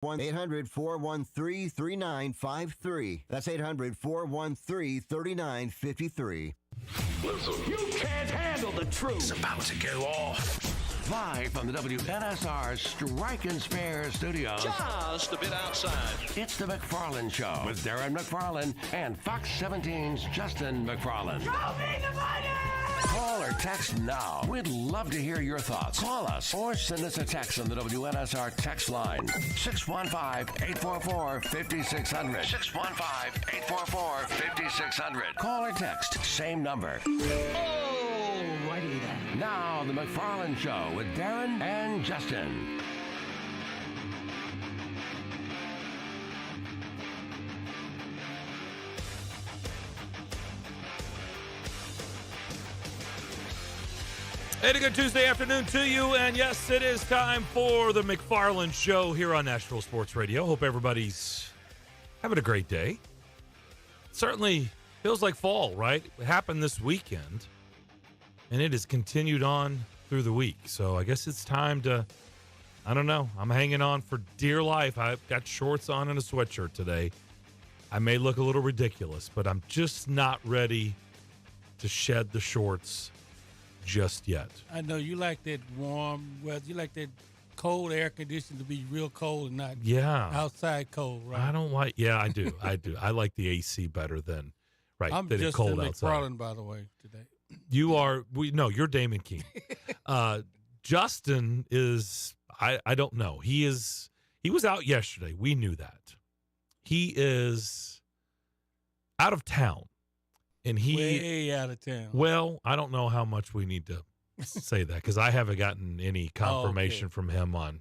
1-800-413-3953. That's 800-413-3953. Listen, you can't handle the truth. It's about to go off. Live from the WNSR Strike and Spare Studios. Just a bit outside. It's the McFarland Show with Darren McFarland and Fox 17's Justin McFarland. Show me the money! Call or text now. We'd love to hear your thoughts. Call us or send us a text on the WNSR text line. 615-844-5600. 615-844-5600. Call or text. Same number. Alrighty then. Now, the McFarland Show with Darren and Justin. Hey, a good Tuesday afternoon to you, and yes, it is time for the McFarland Show here on Nashville Sports Radio. Hope everybody's having a great day. Certainly feels like fall, right? It happened this weekend, and it has continued on through the week. So I guess it's time to, I don't know, I'm hanging on for dear life. I've got shorts on and a sweatshirt today. I may look a little ridiculous, but I'm just not ready to shed the shorts just yet. I know you like that warm weather. You like that cold air conditioning to be real cold and not outside cold, right? I don't like. Yeah, I do. I like the AC better than I'm than just cold in outside. McFarland, by the way, today. You are. You're Damon King. Justin is. I don't know. He was out yesterday. We knew that. He is out of town. And way out of town. Well, I don't know how much we need to say that because I haven't gotten any confirmation from him on.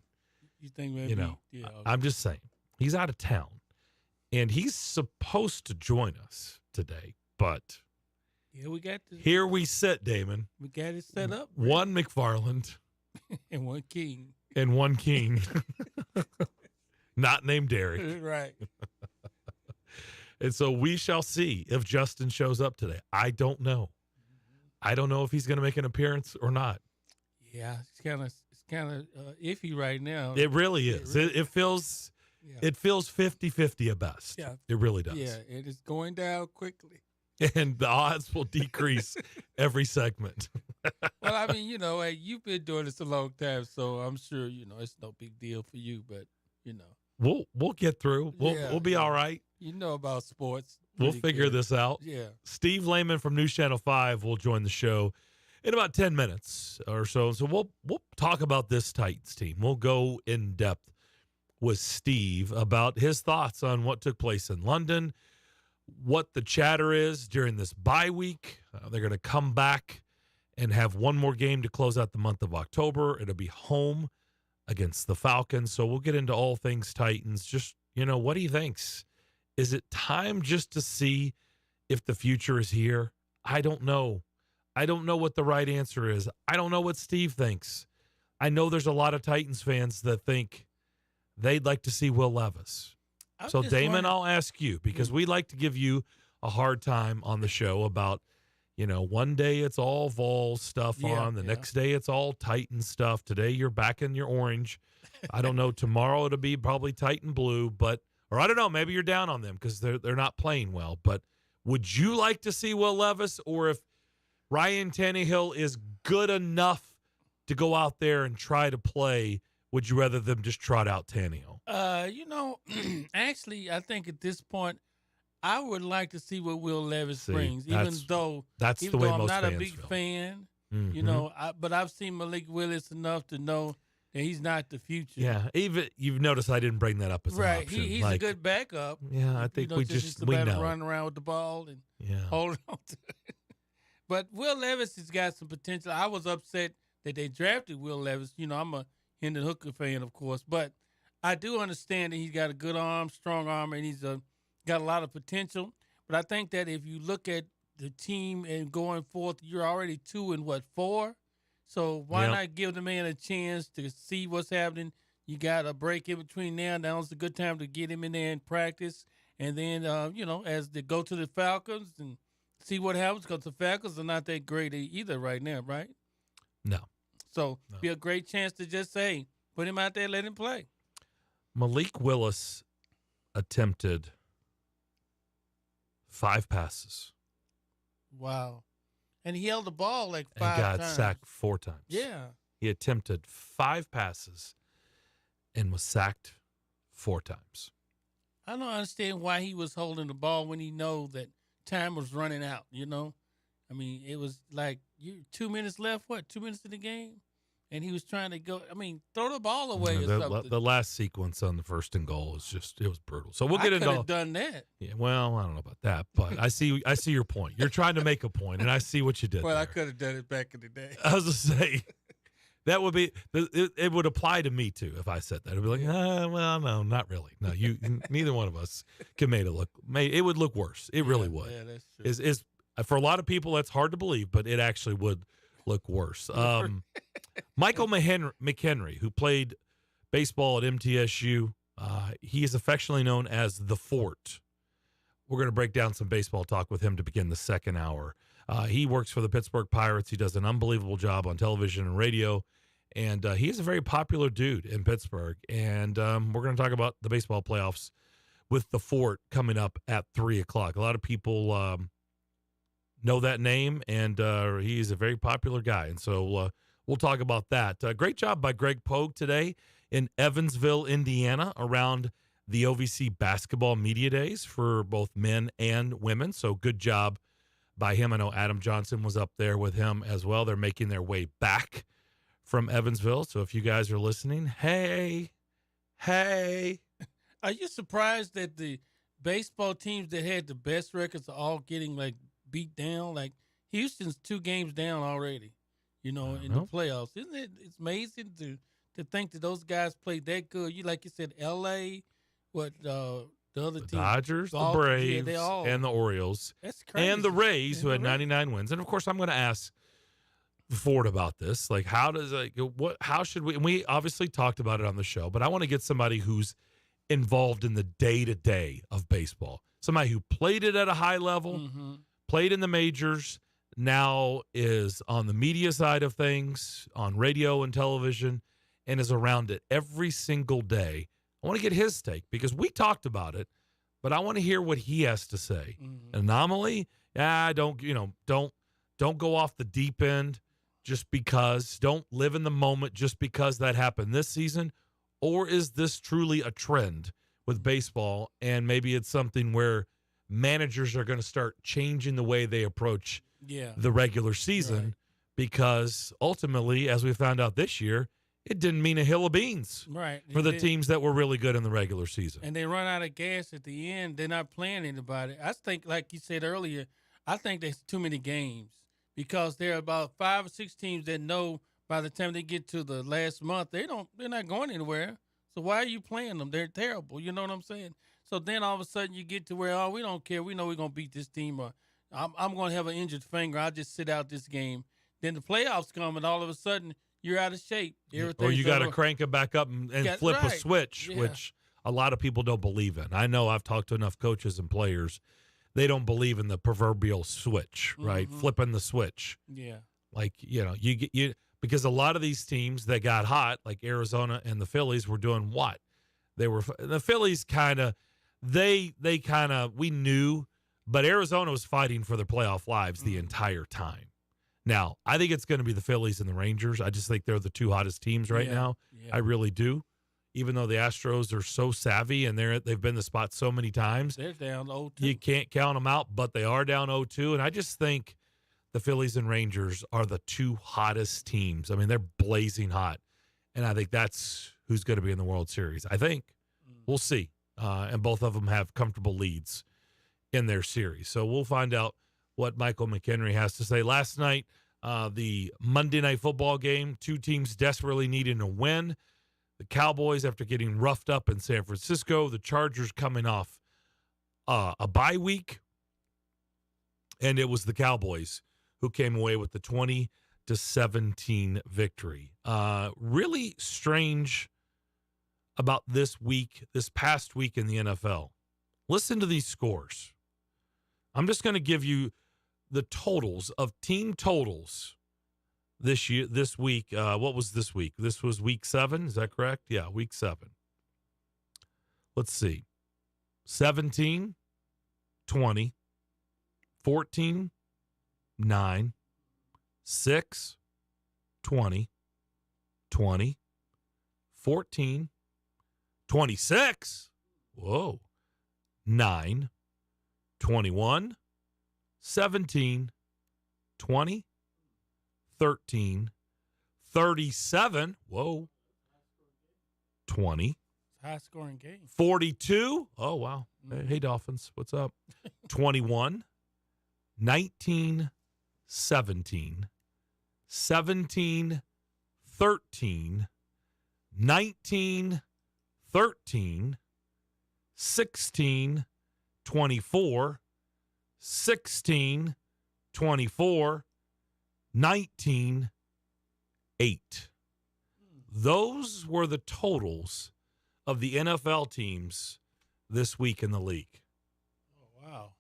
You think maybe? Yeah, okay. I'm just saying he's out of town, and he's supposed to join us today. But we got here we sit, Damon. We got it set up. One McFarland and one King. And one King, not named Derek. Right. And so we shall see if Justin shows up today. I don't know. I don't know if he's going to make an appearance or not. Yeah, it's kind of iffy right now. It really is. It feels 50-50 at best. Yeah. It really does. Yeah, it is going down quickly. And the odds will decrease every segment. Well, I mean, hey, you've been doing this a long time, so I'm sure, it's no big deal for you, but, We'll get through. We'll be all right. You know about sports. We'll figure this out. Yeah. Steve Lehman from News Channel 5 will join the show in about 10 minutes or so. So we'll talk about this Titans team. We'll go in depth with Steve about his thoughts on what took place in London, what the chatter is during this bye week. They're going to come back and have one more game to close out the month of October. It'll be home against the Falcons. So we'll get into all things Titans. Just, what he thinks. Is it time just to see if the future is here? I don't know. I don't know what the right answer is. I don't know what Steve thinks. I know there's a lot of Titans fans that think they'd like to see Will Levis. So, Damon, I'll ask you, because we like to give you a hard time on the show about, one day it's all Vol stuff on. The next day it's all Titan stuff. Today you're back in your orange. I don't know. Tomorrow it'll be probably Titan blue, or I don't know, maybe you're down on them because they're not playing well. But would you like to see Will Levis, or if Ryan Tannehill is good enough to go out there and try to play, would you rather them just trot out Tannehill? Actually, I think at this point, I would like to see what Will Levis brings, even though I'm not a big fan. Mm-hmm. But I've seen Malik Willis enough to know that he's not the future. Yeah, even you've noticed I didn't bring that up as an option. He's a good backup. Yeah, I think we know. Running around with the ball and holding on to it. But Will Levis has got some potential. I was upset that they drafted Will Levis. I'm a Hendon Hooker fan, of course, but I do understand that he's got a good arm, strong arm, and he's got a lot of potential. But I think that if you look at the team and going forth, you're already 2-4. So why not give the man a chance to see what's happening? You got a break in between now. Now's a good time to get him in there and practice. And then, as they go to the Falcons and see what happens, because the Falcons are not that great either right now, right? No. So be a great chance to just say, put him out there, let him play. Malik Willis attempted 5 passes. Wow. And he held the ball like and 5 got times. sacked 4 times. Yeah. He attempted 5 passes and was sacked 4 times. I don't understand why he was holding the ball when he know that time was running out, you know? I mean, it was like 2 minutes left, 2 minutes in the game? And he was trying to go, throw the ball away or something. The last sequence on the 1st and goal it was brutal. So we'll get into I could have done that. Yeah, well, I don't know about that, but I see your point. You're trying to make a point, and I see what you did Well, there. I could have done it back in the day. I was just saying, that would be, it would apply to me too if I said that. It'd be like, well, no, not really. No, neither one of us can make it look, it would look worse. It really would. Yeah, that's true. Is for a lot of people, that's hard to believe, but it actually would look worse. Michael McHenry, who played baseball at MTSU, he is affectionately known as the Fort. We're going to break down some baseball talk with him to begin the second hour. He works for the Pittsburgh Pirates. He does an unbelievable job on television and radio, and he is a very popular dude in Pittsburgh. And we're going to talk about the baseball playoffs with the Fort coming up at 3 o'clock. A lot of people know that name, and he's a very popular guy. And so we'll talk about that. Great job by Greg Pogue today in Evansville, Indiana, around the OVC basketball media days for both men and women. So good job by him. I know Adam Johnson was up there with him as well. They're making their way back from Evansville. So if you guys are listening, hey. Are you surprised that the baseball teams that had the best records are all getting beat down? Like Houston's 2 games down already, in the playoffs. Isn't it? It's amazing to think that those guys played that good. Like you said, L.A., the other teams, Dodgers, the Braves, and the Orioles. That's crazy. And the Rays, who had 99 wins. And of course, I'm going to ask Ford about this. Like, how should we? And we obviously talked about it on the show, but I want to get somebody who's involved in the day-to-day of baseball. Somebody who played it at a high level, played in the majors, now is on the media side of things, on radio and television, and is around it every single day. I want to get his take because we talked about it, but I want to hear what he has to say. Anomaly? Don't go off the deep end just because. Don't live in the moment just because that happened this season. Or is this truly a trend with baseball, and maybe it's something where managers are going to start changing the way they approach the regular season because ultimately, as we found out this year, it didn't mean a hill of beans for the teams that were really good in the regular season. And they run out of gas at the end. They're not playing anybody. I think, like you said earlier, I think there's too many games because there are about 5 or 6 teams that know by the time they get to the last month, they're not going anywhere. So why are you playing them? They're terrible. You know what I'm saying? So then all of a sudden you get to where, we don't care. We know we're going to beat this team. Or I'm going to have an injured finger. I'll just sit out this game. Then the playoffs come, and all of a sudden you're out of shape. Or you got to crank it back up and flip a switch, which a lot of people don't believe in. I know I've talked to enough coaches and players. They don't believe in the proverbial switch, right? Flipping the switch. Yeah. Like, you because a lot of these teams that got hot, like Arizona and the Phillies, were doing what? The Phillies we knew, but Arizona was fighting for their playoff lives the entire time. Now, I think it's going to be the Phillies and the Rangers. I just think they're the 2 hottest teams right now. Yeah. I really do. Even though the Astros are so savvy and they've been the spot so many times. They're down 0-2. You can't count them out, but they are down 0-2. And I just think the Phillies and Rangers are the 2 hottest teams. I mean, they're blazing hot. And I think that's who's going to be in the World Series. I think. We'll see. And both of them have comfortable leads in their series. So we'll find out what Michael McHenry has to say. Last night, the Monday Night Football game, 2 teams desperately needing a win. The Cowboys, after getting roughed up in San Francisco, the Chargers coming off a bye week. And it was the Cowboys who came away with the 20-17 victory. Really strange about this past week in the NFL. Listen to these scores. I'm just going to give you the totals of team totals this week. What was this week? This was week 7. Is that correct? Yeah, week 7. let's see, 17, 20, 14, 9, 6, 20, 20, 14, 26, whoa, 9, 21, 17, 20, 13, 37, whoa, 20. High-scoring game. 42, oh, wow. Hey, Dolphins, what's up? 21, 19, 17, 17, 13, 19, 13, 16, 24, 16, 24, 19, 8. Those were the totals of the NFL teams this week in the league. Oh, wow.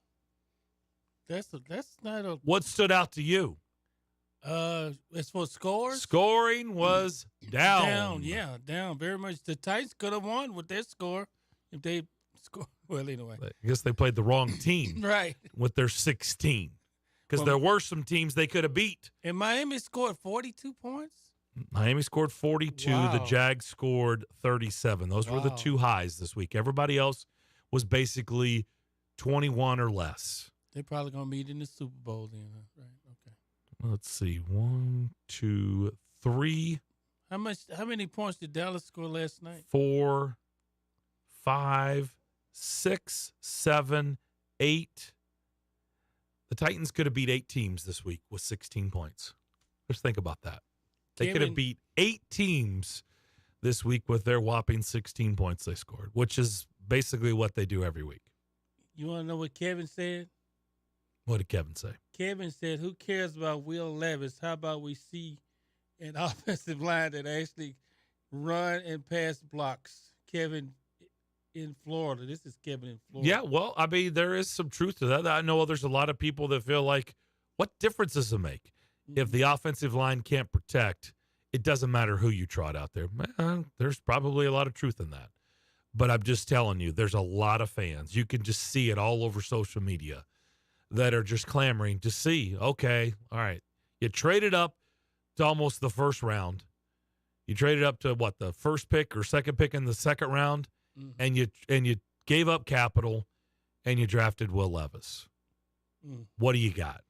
That's not a. What stood out to you? As for scores, Scoring was down. Down very much. The Titans could have won with their score if they score. Well, anyway, I guess they played the wrong team right with their 16 because there were some teams they could have beat. And Miami scored 42 points. Miami scored 42. Wow. The Jags scored 37. Those were the two highs this week. Everybody else was basically 21 or less. They're probably going to meet in the Super Bowl then, right? Okay. Let's see. 1, 2, 3. How many points did Dallas score last night? 4, 5, 6, 7, 8. The Titans could have beat 8 teams this week with 16 points. Just think about that. They could have beat 8 teams this week with their whopping 16 points they scored, which is basically what they do every week. You want to know what Kevin said? What did Kevin say? Kevin said, who cares about Will Levis? How about we see an offensive line that actually run and pass blocks? Kevin in Florida. This is Kevin in Florida. Yeah, well, I mean, there is some truth to that. I know there's a lot of people that feel like, what difference does it make? If the offensive line can't protect, it doesn't matter who you trot out there. There's probably a lot of truth in that. But I'm just telling you, there's a lot of fans. You can just see it all over social media that are just clamoring to see, okay, all right, you traded up to almost the first round. You traded up to, what, the first pick or second pick in the second round, and you gave up capital, and you drafted Will Levis. What do you got?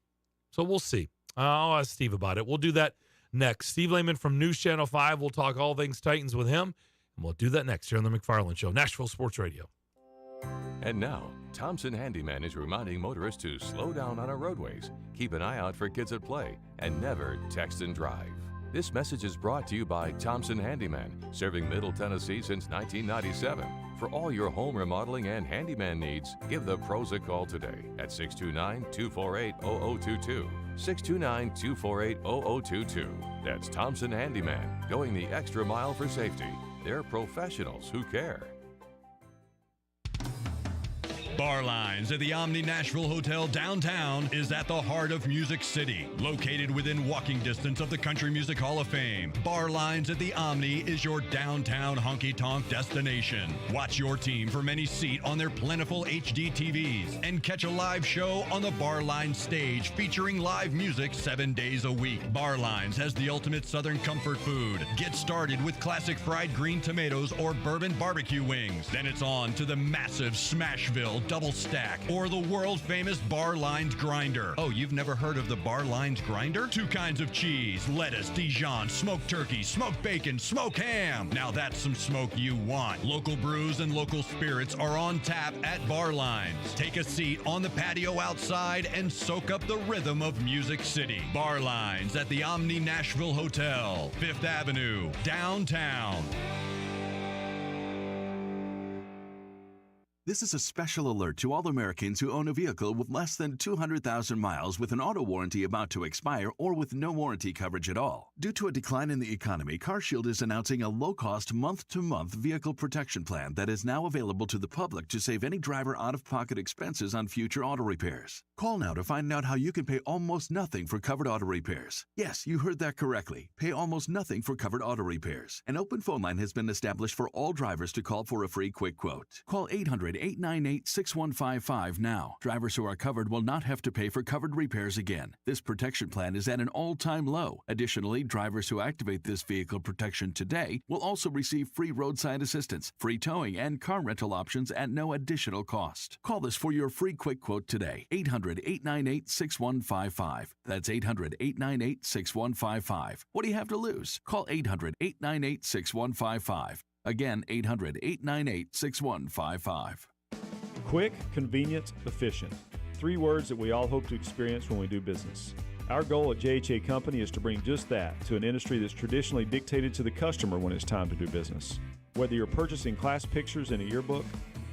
So we'll see. I'll ask Steve about it. We'll do that next. Steve Lehman from News Channel 5. We'll talk all things Titans with him, and we'll do that next here on the McFarland Show, Nashville Sports Radio. And now, Thompson Handyman is reminding motorists to slow down on our roadways, keep an eye out for kids at play, and never text and drive. This message is brought to you by Thompson Handyman, serving Middle Tennessee since 1997. For all your home remodeling and handyman needs, give the pros a call today at 629-248-0022. 629-248-0022. That's Thompson Handyman, going the extra mile for safety. They're professionals who care. Bar Lines at the Omni Nashville Hotel downtown is at the heart of Music City. Located within walking distance of the Country Music Hall of Fame, Bar Lines at the Omni is your downtown honky-tonk destination. Watch your team from any seat on their plentiful HD TVs and catch a live show on the Bar Lines stage featuring live music 7 days a week. Bar Lines has the ultimate Southern comfort food. Get started with classic fried green tomatoes or bourbon barbecue wings. Then it's on to the massive Smashville double stack or the world famous Bar Lines grinder. Oh, you've never heard of the Bar Lines grinder? 2 kinds of cheese, lettuce, Dijon, smoked turkey, smoked bacon, smoked ham. Now that's some smoke you want. Local brews and local spirits are on tap at Bar Lines. Take a seat on the patio outside and soak up the rhythm of Music City. Bar Lines at the Omni Nashville Hotel, 5th Avenue, downtown. This is a special alert to all Americans who own a vehicle with less than 200,000 miles with an auto warranty about to expire or with no warranty coverage at all. Due to a decline in the economy, CarShield is announcing a low-cost month-to-month vehicle protection plan that is now available to the public to save any driver out-of-pocket expenses on future auto repairs. Call now to find out how you can pay almost nothing for covered auto repairs. Yes, you heard that correctly. Pay almost nothing for covered auto repairs. An open phone line has been established for all drivers to call for a free quick quote. Call 800-898-6155 now. Drivers who are covered will not have to pay for covered repairs again. This protection plan is at an all-time low. Additionally, drivers who activate this vehicle protection today will also receive free roadside assistance, free towing, and car rental options at no additional cost. Call us for your free quick quote today. 800-898-6155. That's 800-898-6155. What do you have to lose? Call 800-898-6155. Again, 800-898-6155. Quick, convenient, efficient. 3 words that we all hope to experience when we do business. Our goal at JHA Company is to bring just that to an industry that's traditionally dictated to the customer when it's time to do business. Whether you're purchasing class pictures in a yearbook,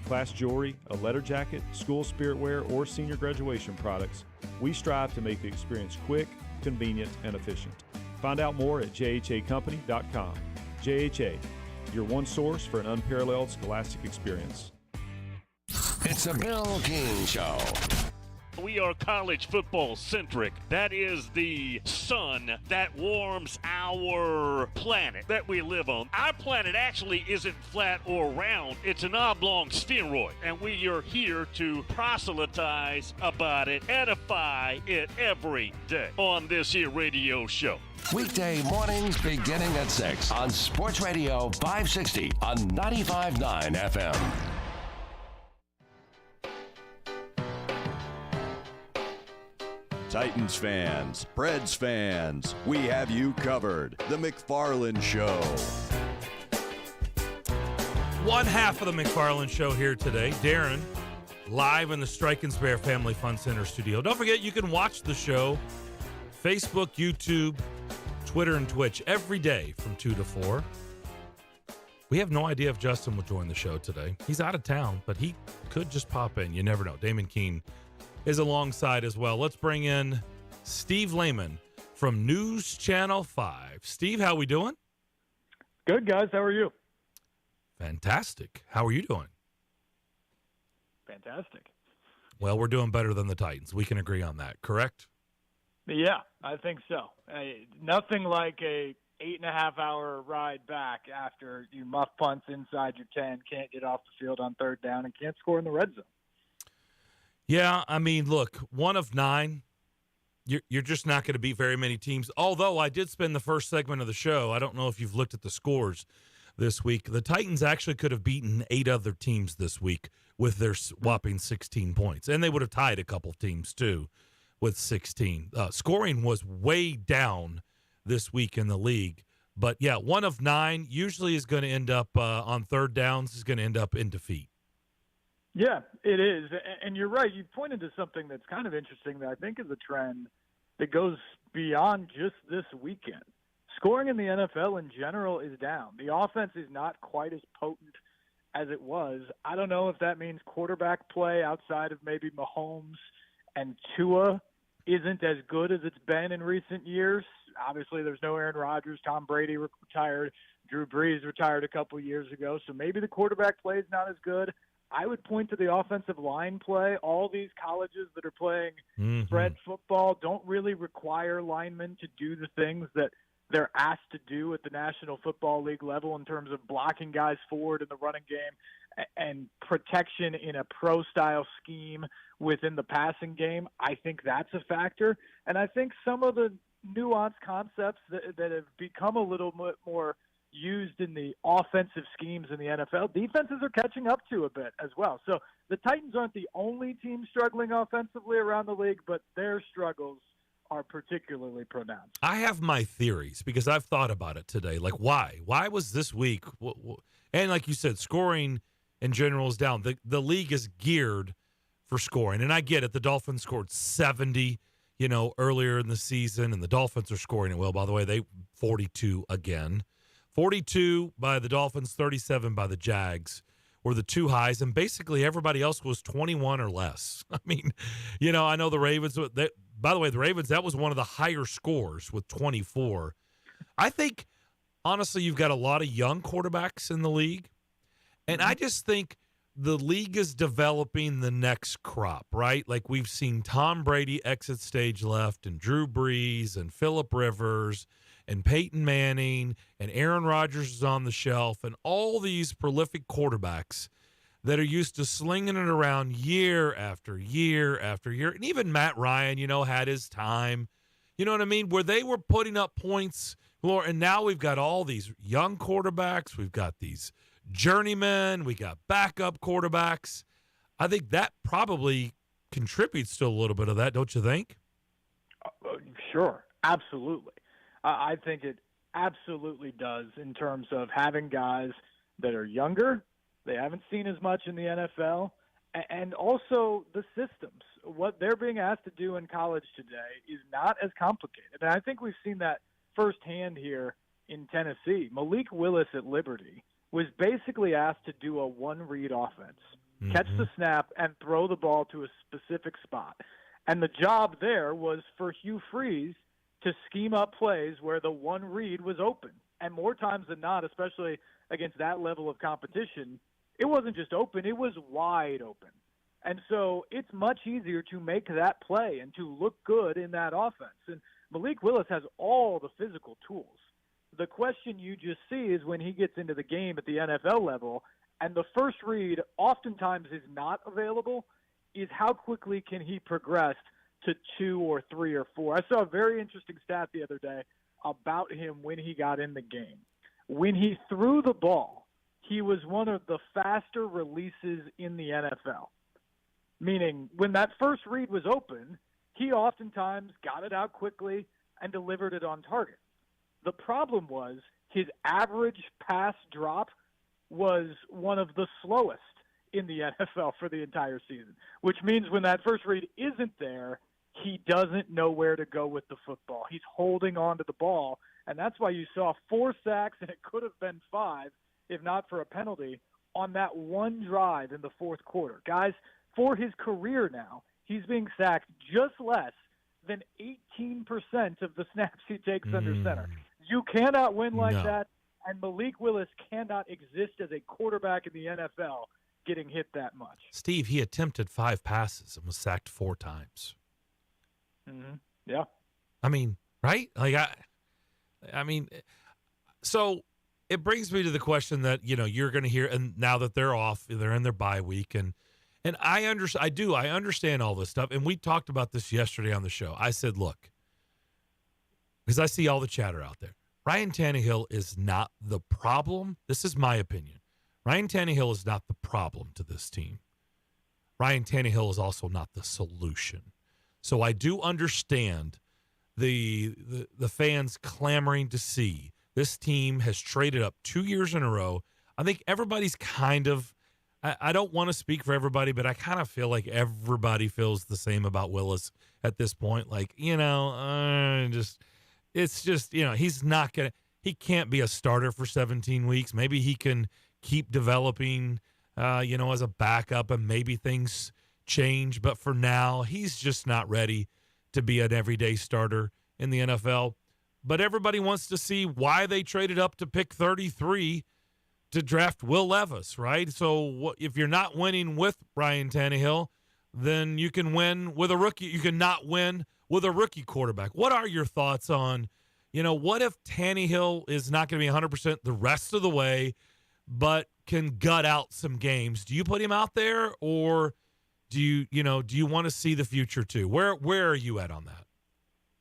class jewelry, a letter jacket, school spirit wear, or senior graduation products, we strive to make the experience quick, convenient, and efficient. Find out more at jhacompany.com. JHA, your one source for an unparalleled scholastic experience. It's a Bill King Show. We are college football centric. That is the sun that warms our planet that we live on. Our planet actually isn't flat or round. It's an oblong spheroid. And we are here to proselytize about it, edify it every day on this here radio show. Weekday mornings beginning at 6 on Sports Radio 560 on 95.9 FM. Titans fans, Preds fans, we have you covered. The McFarland Show. One half of the McFarland Show here today. Darren, live in the Strike and Spare Family Fun Center studio. Don't forget, you can watch the show, Facebook, YouTube, Twitter, and Twitch every day from 2 to 4. We have no idea if Justin will join the show today. He's out of town, but he could just pop in. You never know. Damon Keene is alongside as well. Let's bring in Steve Lehman from News Channel 5. Steve, how we doing? Good, guys. How are you? Fantastic. How are you doing? Fantastic. Well, we're doing better than the Titans. We can agree on that, correct? Yeah, I think so. Nothing like a 8.5-hour ride back after you muff punts inside your 10, can't get off the field on third down, and can't score in the red zone. Yeah, I mean, look, 1 of 9, you're just not going to beat very many teams. Although I did spend the first segment of the show, I don't know if you've looked at the scores this week. The Titans actually could have beaten 8 other teams this week with their whopping 16 points. And they would have tied a couple teams, too, with 16. Scoring was way down this week in the league. But, yeah, 1 of 9 usually is going to end up on third downs, is going to end up in defeat. Yeah, it is. And you're right. You pointed to something that's kind of interesting that I think is a trend that goes beyond just this weekend. Scoring in the NFL in general is down. The offense is not quite as potent as it was. I don't know if that means quarterback play outside of maybe Mahomes and Tua isn't as good as it's been in recent years. Obviously, there's no Aaron Rodgers. Tom Brady retired. Drew Brees retired a couple years ago. So maybe the quarterback play is not as good. I would point to the offensive line play. All these colleges that are playing spread football don't really require linemen to do the things that they're asked to do at the National Football League level in terms of blocking guys forward in the running game and protection in a pro-style scheme within the passing game. I think that's a factor. And I think some of the nuanced concepts that have become a little bit more used in the offensive schemes in the NFL, defenses are catching up to a bit as well. So the Titans aren't the only team struggling offensively around the league, but their struggles are particularly pronounced. I have my theories because I've thought about it today. Like, why? Why was this week? And like you said, scoring in general is down. The league is geared for scoring. And I get it. The Dolphins scored 70, earlier in the season, and the Dolphins are scoring it well. By the way, they 42 again. 42 by the Dolphins, 37 by the Jags were the two highs, and basically everybody else was 21 or less. I mean, I know the Ravens. By the way, the Ravens, that was one of the higher scores with 24. I think, honestly, you've got a lot of young quarterbacks in the league, and I just think the league is developing the next crop, right? Like we've seen Tom Brady exit stage left, and Drew Brees, and Phillip Rivers, and Peyton Manning, and Aaron Rodgers is on the shelf, and all these prolific quarterbacks that are used to slinging it around year after year after year. And even Matt Ryan, had his time. You know what I mean? Where they were putting up points, and now we've got all these young quarterbacks. We've got these journeymen. We got backup quarterbacks. I think that probably contributes to a little bit of that, don't you think? Sure, absolutely. I think it absolutely does in terms of having guys that are younger. They haven't seen as much in the NFL. And also the systems. What they're being asked to do in college today is not as complicated. And I think we've seen that firsthand here in Tennessee. Malik Willis at Liberty was basically asked to do a one-read offense, catch the snap, and throw the ball to a specific spot. And the job there was for Hugh Freeze to scheme up plays where the one read was open. And more times than not, especially against that level of competition, it wasn't just open, it was wide open. And so it's much easier to make that play and to look good in that offense. And Malik Willis has all the physical tools. The question you just see is when he gets into the game at the NFL level, and the first read oftentimes is not available, is how quickly can he progress to 2 or 3 or 4. I saw a very interesting stat the other day about him when he got in the game. When he threw the ball, he was one of the faster releases in the NFL. Meaning, when that first read was open, he oftentimes got it out quickly and delivered it on target. The problem was his average pass drop was one of the slowest in the NFL for the entire season, which means when that first read isn't there, he doesn't know where to go with the football. He's holding on to the ball, and that's why you saw 4 sacks, and it could have been 5 if not for a penalty on that one drive in the fourth quarter. Guys, for his career now, he's being sacked just less than 18% of the snaps he takes under center. You cannot win like that, and Malik Willis cannot exist as a quarterback in the NFL getting hit that much. Steve, he attempted 5 passes and was sacked 4 times. Yeah. I mean, right? Like I mean, so it brings me to the question that, you're going to hear, and now that they're off, they're in their bye week, and I understand all this stuff, and we talked about this yesterday on the show. I said, look, because I see all the chatter out there, Ryan Tannehill is not the problem. This is my opinion. Ryan Tannehill is not the problem to this team. Ryan Tannehill is also not the solution. So I do understand the fans clamoring to see this team has traded up 2 years in a row. I think everybody's kind of, I don't want to speak for everybody, but I kind of feel like everybody feels the same about Willis at this point. Like, it's just, he's not going to, he can't be a starter for 17 weeks. Maybe he can keep developing, as a backup, and maybe things change. But for now, he's just not ready to be an everyday starter in the NFL. But everybody wants to see why they traded up to pick 33 to draft Will Levis, right? So if you're not winning with Ryan Tannehill, then you can win with a rookie. You can not win with a rookie quarterback. What are your thoughts on, what if Tannehill is not going to be 100% the rest of the way, but can gut out some games? Do you put him out there, or do you want to see the future too? Where are you at on that?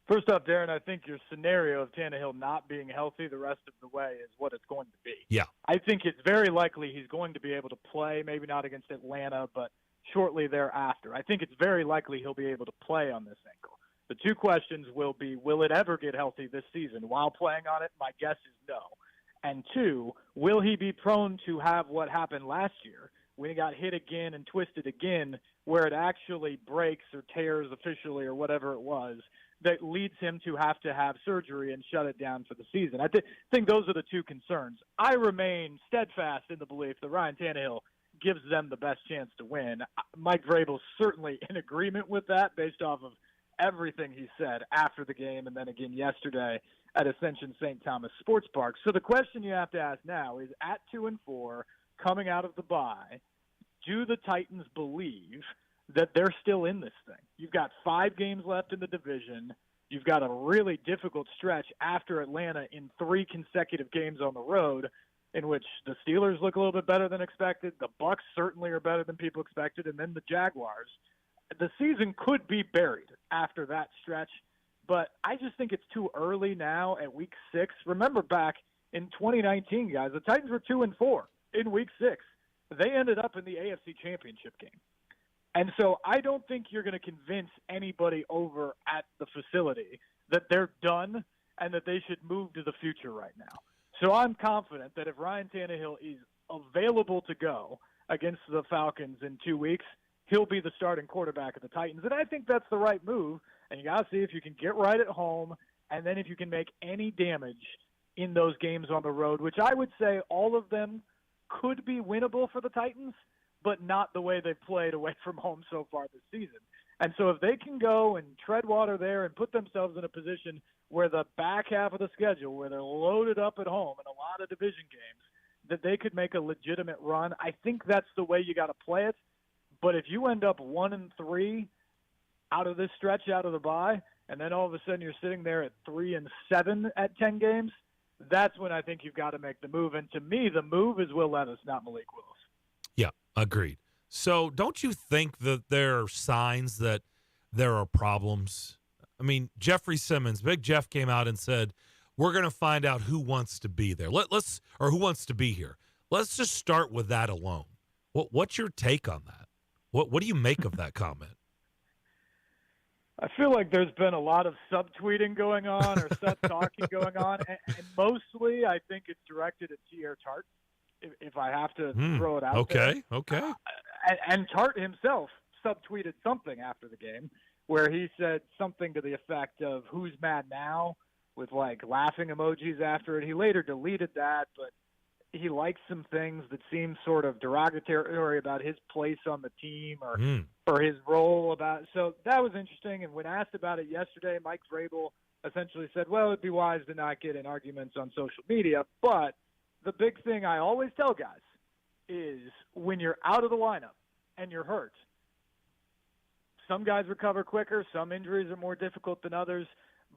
First off, Darren, I think your scenario of Tannehill not being healthy the rest of the way is what it's going to be. Yeah. I think it's very likely he's going to be able to play, maybe not against Atlanta, but shortly thereafter. I think it's very likely he'll be able to play on this ankle. The 2 questions will be, will it ever get healthy this season? While playing on it, my guess is no. And 2, will he be prone to have what happened last year when he got hit again and twisted again, where it actually breaks or tears officially or whatever it was, that leads him to have surgery and shut it down for the season? I think those are the 2 concerns. I remain steadfast in the belief that Ryan Tannehill gives them the best chance to win. Mike Vrabel's certainly in agreement with that based off of everything he said after the game and then again yesterday at Ascension St. Thomas Sports Park. So the question you have to ask now is, at 2-4, coming out of the bye, do the Titans believe that they're still in this thing? You've got 5 games left in the division. You've got a really difficult stretch after Atlanta in 3 consecutive games on the road, in which the Steelers look a little bit better than expected. The Bucs certainly are better than people expected, and then the Jaguars. The season could be buried after that stretch, but I just think it's too early now at Week 6. Remember back in 2019, guys, the Titans were 2-4 in Week 6. They ended up in the AFC Championship game. And so I don't think you're going to convince anybody over at the facility that they're done and that they should move to the future right now. So I'm confident that if Ryan Tannehill is available to go against the Falcons in 2 weeks, he'll be the starting quarterback of the Titans. And I think that's the right move. And you got to see if you can get right at home, and then if you can make any damage in those games on the road, which I would say all of them could be winnable for the Titans, but not the way they've played away from home so far this season. And so if they can go and tread water there and put themselves in a position where the back half of the schedule, where they're loaded up at home in a lot of division games, that they could make a legitimate run, I think that's the way you got to play it. But if you end up 1-3 out of this stretch out of the bye, and then all of a sudden you're sitting there at 3-7 at 10 games, that's when I think you've got to make the move. And to me, the move is Will Levis, not Malik Willis. Yeah, agreed. So don't you think that there are signs that there are problems? I mean, Jeffrey Simmons, Big Jeff, came out and said, we're going to find out who wants to be there. Or who wants to be here. Let's just start with that alone. What's your take on that? What do you make of that comment? I feel like there's been a lot of subtweeting going on or sub-talking going on, and mostly I think it's directed at T.R. Tart, if I have to throw it out there. Okay. And Tart himself subtweeted something after the game where he said something to the effect of, who's mad now, with like laughing emojis after it. He later deleted that, but he liked some things that seemed sort of derogatory about his place on the team or his role about. So that was interesting. And when asked about it yesterday, Mike Vrabel essentially said, well, it'd be wise to not get in arguments on social media. But the big thing I always tell guys is when you're out of the lineup and you're hurt, some guys recover quicker, some injuries are more difficult than others,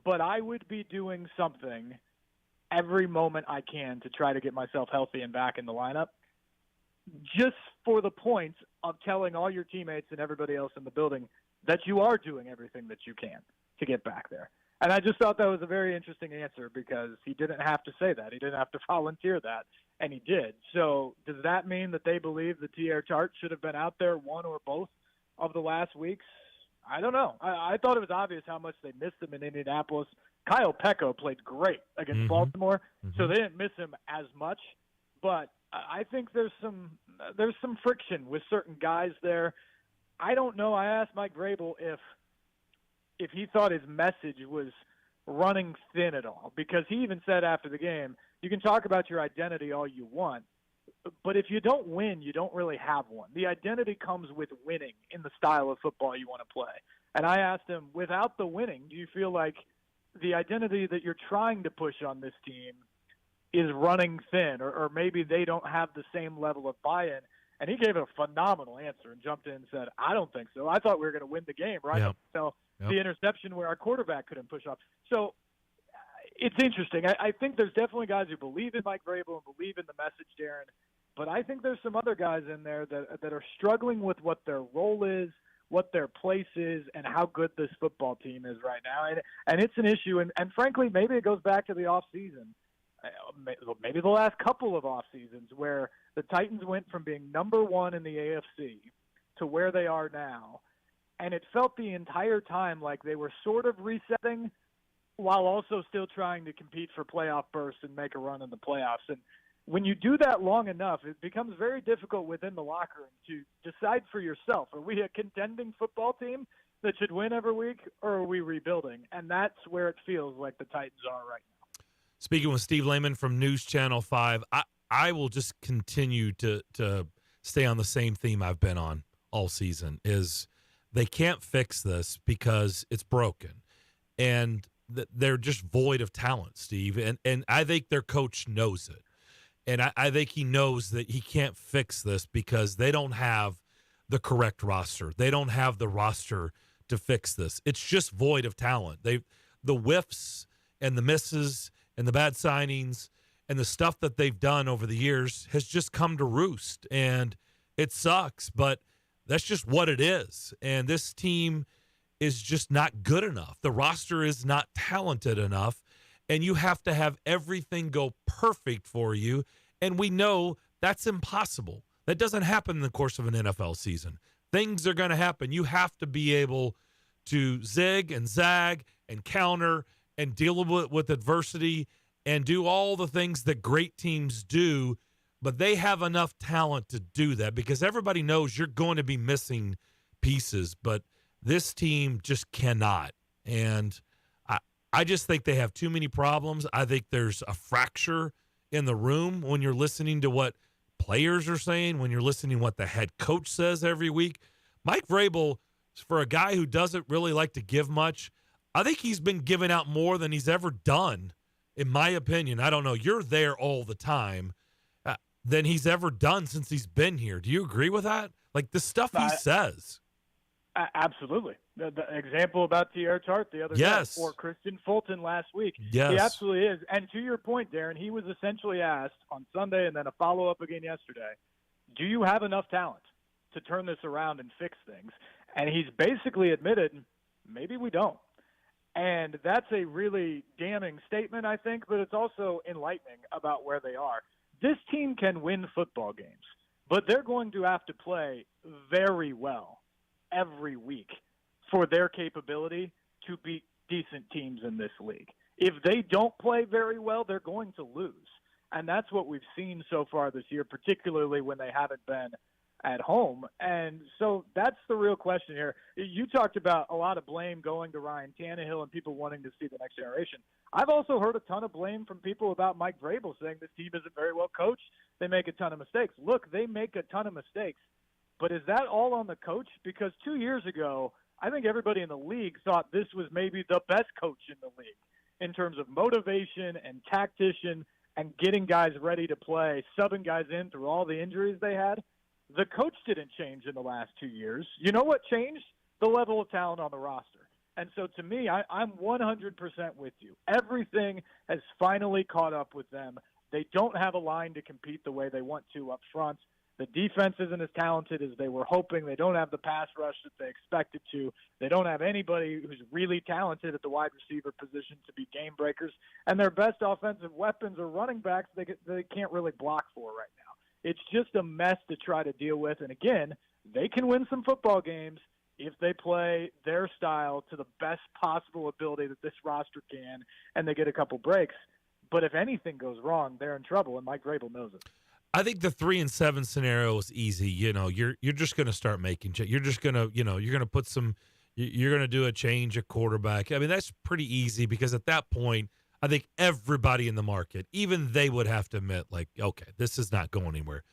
but I would be doing something every moment I can to try to get myself healthy and back in the lineup, just for the point of telling all your teammates and everybody else in the building that you are doing everything that you can to get back there. And I just thought that was a very interesting answer because he didn't have to say that. He didn't have to volunteer that, and he did. So does that mean that they believe that T.R. Tart should have been out there one or both of the last weeks? I don't know. I thought it was obvious how much they missed him in Indianapolis. Kyle Pecco played great against Baltimore, so they didn't miss him as much. But I think there's some friction with certain guys there. I don't know. I asked Mike Vrabel if he thought his message was running thin at all, because he even said after the game, you can talk about your identity all you want, but if you don't win, you don't really have one. The identity comes with winning in the style of football you want to play. And I asked him, without the winning, do you feel like the identity that you're trying to push on this team is running thin, or maybe they don't have the same level of buy-in? And he gave a phenomenal answer and jumped in and said, I don't think so. I thought we were going to win the game, right? Yep. So the interception where our quarterback couldn't push off. So it's interesting. I think there's definitely guys who believe in Mike Vrabel and believe in the message, Darren. But I think there's some other guys in there that are struggling with what their role is, what their place is, and how good this football team is right now. And it's an issue. And frankly, maybe it goes back to the offseason, maybe the last couple of off seasons, where the Titans went from being number one in the AFC to where they are now. And it felt the entire time like they were sort of resetting while also still trying to compete for playoff berths and make a run in the playoffs. And when you do that long enough, it becomes very difficult within the locker room to decide for yourself. Are we a contending football team that should win every week, or are we rebuilding? And that's where it feels like the Titans are right now. Speaking with Steve Lehman from News Channel 5, I will just continue to stay on the same theme I've been on all season, is they can't fix this because it's broken. And they're just void of talent, Steve. And I think their coach knows it. And I think he knows that he can't fix this because they don't have the correct roster. They don't have the roster to fix this. It's just void of talent. The whiffs and the misses and the bad signings and the stuff that they've done over the years has just come to roost. And it sucks, but that's just what it is. And this team is just not good enough. The roster is not talented enough, and you have to have everything go perfect for you. And we know that's impossible. That doesn't happen in the course of an NFL season. Things are going to happen. You have to be able to zig and zag and counter and deal with adversity and do all the things that great teams do, but they have enough talent to do that because everybody knows you're going to be missing pieces, but this team just cannot. And I just think they have too many problems. I think there's a fracture in the room when you're listening to what players are saying, when you're listening to what the head coach says every week. Mike Vrabel, for a guy who doesn't really like to give much, I think he's been giving out more than he's ever done, in my opinion. I don't know. You're there all the time. Than he's ever done since he's been here. Do you agree with that? Like the stuff he says. Absolutely. The example about Tierra Tart the other day, or Christian Fulton last week. Yes. He absolutely is. And to your point, Darren, he was essentially asked on Sunday and then a follow-up again yesterday, do you have enough talent to turn this around and fix things? And he's basically admitted, maybe we don't. And that's a really damning statement, I think, but it's also enlightening about where they are. This team can win football games, but they're going to have to play very well every week for their capability to beat decent teams in this league. If they don't play very well, they're going to lose. And that's what we've seen so far this year, particularly when they haven't been at home. And so that's the real question here. You talked about a lot of blame going to Ryan Tannehill and people wanting to see the next generation. I've also heard a ton of blame from people about Mike Vrabel saying this team isn't very well coached. They make a ton of mistakes. Look, they make a ton of mistakes, but is that all on the coach? Because 2 years ago, I think everybody in the league thought this was maybe the best coach in the league in terms of motivation and tactician and getting guys ready to play, subbing guys in through all the injuries they had. The coach didn't change in the last 2 years. You know what changed? The level of talent on the roster. And so to me, I'm 100% with you. Everything has finally caught up with them. They don't have a line to compete the way they want to up front. The defense isn't as talented as they were hoping. They don't have the pass rush that they expected to. They don't have anybody who's really talented at the wide receiver position to be game breakers. And their best offensive weapons are running backs they can't really block for right now. It's just a mess to try to deal with. And again, they can win some football games if they play their style to the best possible ability that this roster can, and they get a couple breaks. But if anything goes wrong, they're in trouble, and Mike Vrabel knows it. I think the 3-7 scenario is easy. You know, you're just going to start making. You're just going to, you're going to put some. You're going to do a change at quarterback. I mean, that's pretty easy because at that point, I think everybody in the market, even they would have to admit, like, okay, this is not going anywhere.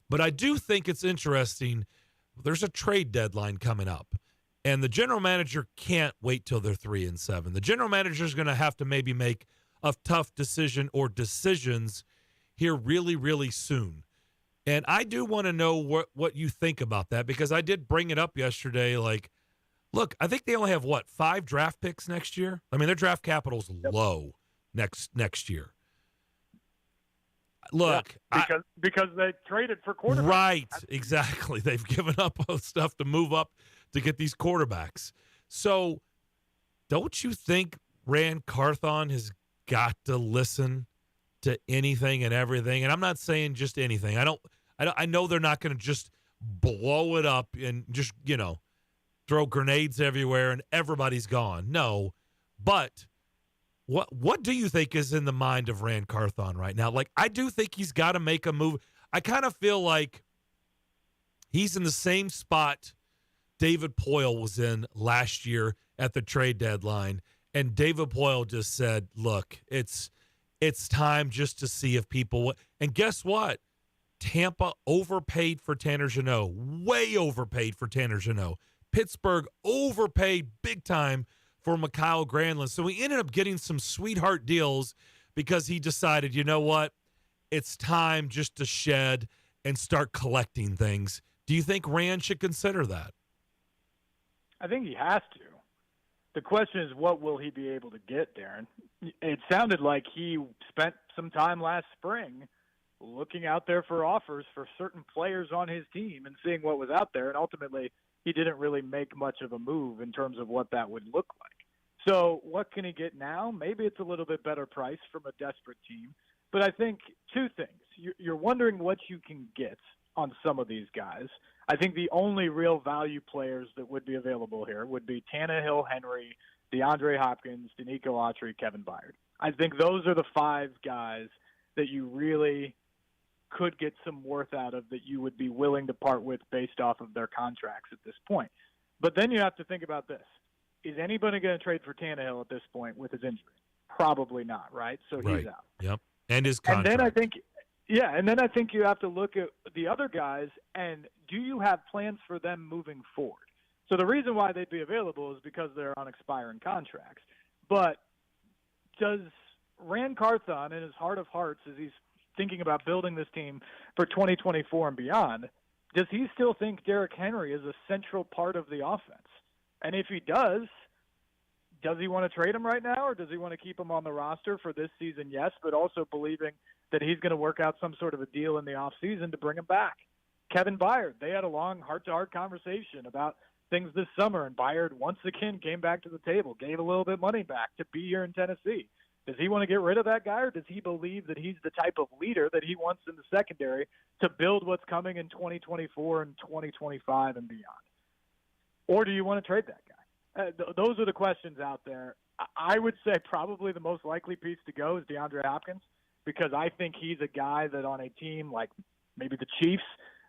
But I do think it's interesting. There's a trade deadline coming up, and the general manager can't wait till they're 3-7. The general manager is going to have to maybe make a tough decision or decisions here really, really soon. And I do want to know what you think about that, because I did bring it up yesterday. Like, look, I think they only have, 5 draft picks next year? I mean, their draft capital's low next year. Look, because they traded for quarterbacks. Right, exactly. They've given up stuff to move up to get these quarterbacks. So don't you think Rand Carthon has got to listen to anything and everything? And I'm not saying just anything. I know they're not going to just blow it up and just, throw grenades everywhere and everybody's gone. No, but what do you think is in the mind of Rand Carthon right now? Like, I do think he's got to make a move. I kind of feel like he's in the same spot David Poyle was in last year at the trade deadline. And David Poyle just said, look, it's time just to see if people – and guess what? Tampa overpaid for Tanner Jeannot, way overpaid for Tanner Jeannot. Pittsburgh overpaid big time for Mikhail Granlund. So we ended up getting some sweetheart deals because he decided, you know what, it's time just to shed and start collecting things. Do you think Rand should consider that? I think he has to. The question is, what will he be able to get, Darren? It sounded like he spent some time last spring looking out there for offers for certain players on his team and seeing what was out there, and ultimately he didn't really make much of a move in terms of what that would look like. So what can he get now? Maybe it's a little bit better price from a desperate team. But I think two things. You're wondering what you can get on some of these guys. I think the only real value players that would be available here would be Tannehill, Henry, DeAndre Hopkins, Danico Autry, Kevin Byard. I think those are the five guys that you really could get some worth out of that you would be willing to part with based off of their contracts at this point. But then you have to think about this. Is anybody going to trade for Tannehill at this point with his injury? Probably not, right? So he's out. Yep. And his contract. And then I think you have to look at the other guys and do you have plans for them moving forward? So the reason why they'd be available is because they're on expiring contracts. But does Rand Carthon, in his heart of hearts, as he's thinking about building this team for 2024 and beyond, does he still think Derrick Henry is a central part of the offense? And if he does he want to trade him right now, or does he want to keep him on the roster for this season? Yes, but also believing that he's going to work out some sort of a deal in the offseason to bring him back. Kevin Byard, they had a long heart-to-heart conversation about things this summer, and Byard once again came back to the table, gave a little bit of money back to be here in Tennessee. Does he want to get rid of that guy, or does he believe that he's the type of leader that he wants in the secondary to build what's coming in 2024 and 2025 and beyond? Or do you want to trade that guy? Those are the questions out there. I would say probably the most likely piece to go is DeAndre Hopkins, because I think he's a guy that on a team like maybe the Chiefs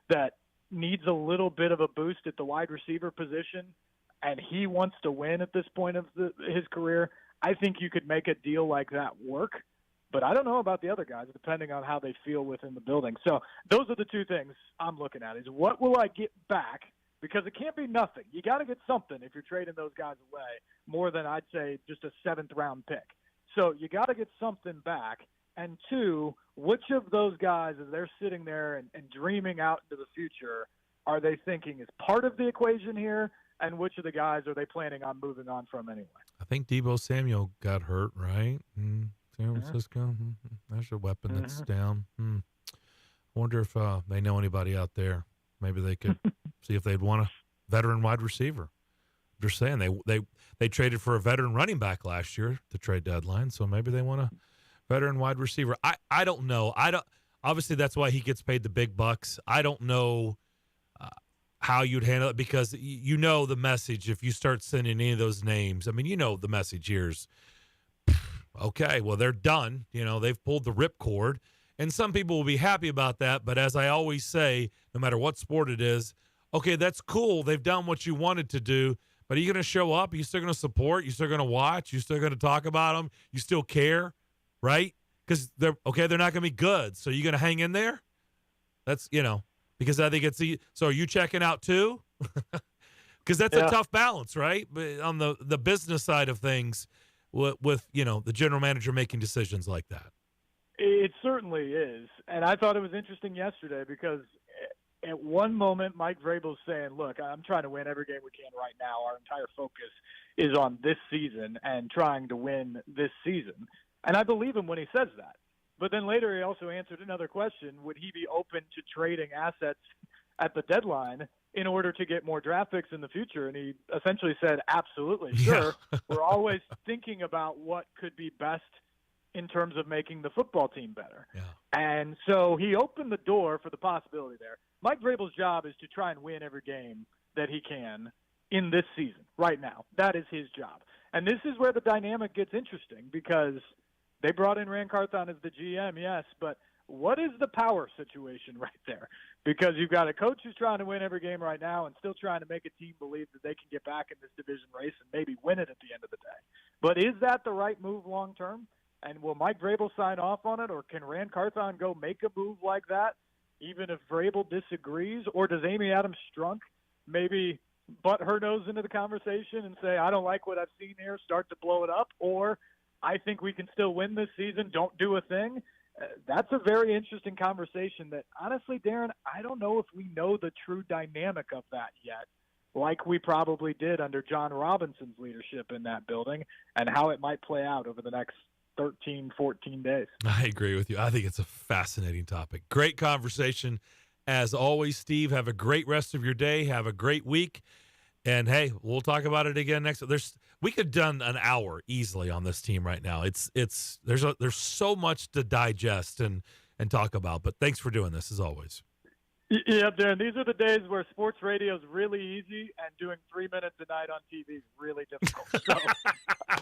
that needs a little bit of a boost at the wide receiver position, and he wants to win at this point of his career. I think you could make a deal like that work, but I don't know about the other guys, depending on how they feel within the building. So those are the two things I'm looking at, is what will I get back? Because it can't be nothing. You got to get something if you're trading those guys away, more than I'd say just a seventh-round pick. So you got to get something back. And two, which of those guys, as they're sitting there and dreaming out into the future, are they thinking is part of the equation here? And which of the guys are they planning on moving on from anyway? I think Deebo Samuel got hurt, right? San Francisco. There's a weapon that's down. I wonder if they know anybody out there. Maybe they could see if they'd want a veteran wide receiver. I'm just saying they traded for a veteran running back last year, the trade deadline, so maybe they want a veteran wide receiver. I don't know. Obviously that's why he gets paid the big bucks. I don't know how you'd handle it, because you know the message if you start sending any of those names. I mean, you know the message here's, okay, well, they're done. You know, they've pulled the ripcord. And some people will be happy about that, but as I always say, no matter what sport it is, okay, that's cool. They've done what you wanted to do, but are you going to show up? Are you still going to support? You still going to watch? You still going to talk about them? You still care, right? Because they're not going to be good. So you going to hang in there? That's, because I think it's so are you checking out too? Because that's a tough balance, right? But on the business side of things, with the general manager making decisions like that. It certainly is. And I thought it was interesting yesterday because at one moment, Mike Vrabel's saying, look, I'm trying to win every game we can right now. Our entire focus is on this season and trying to win this season. And I believe him when he says that. But then later he also answered another question. Would he be open to trading assets at the deadline in order to get more draft picks in the future? And he essentially said, absolutely, sure. Yeah. We're always thinking about what could be best in terms of making the football team better. Yeah. And so he opened the door for the possibility there. Mike Vrabel's job is to try and win every game that he can in this season, right now. That is his job. And this is where the dynamic gets interesting, because they brought in Rand Carthon as the GM, yes, but what is the power situation right there? Because you've got a coach who's trying to win every game right now and still trying to make a team believe that they can get back in this division race and maybe win it at the end of the day. But is that the right move long term? And will Mike Vrabel sign off on it, or can Rand Carthon go make a move like that? even if Vrabel disagrees? Or does Amy Adams Strunk maybe butt her nose into the conversation and say, I don't like what I've seen here, start to blow it up? Or I think we can still win this season, don't do a thing? That's a very interesting conversation that, honestly, Darren, I don't know if we know the true dynamic of that yet, like we probably did under John Robinson's leadership in that building, and how it might play out over the next 13, 14 days. I agree with you. I think it's a fascinating topic. Great conversation. As always, Steve, have a great rest of your day. Have a great week. And, hey, we'll talk about it again next. We could have done an hour easily on this team right now. There's so much to digest and talk about. But thanks for doing this, as always. Yeah, Darren, these are the days where sports radio is really easy and doing 3 minutes a night on TV is really difficult. So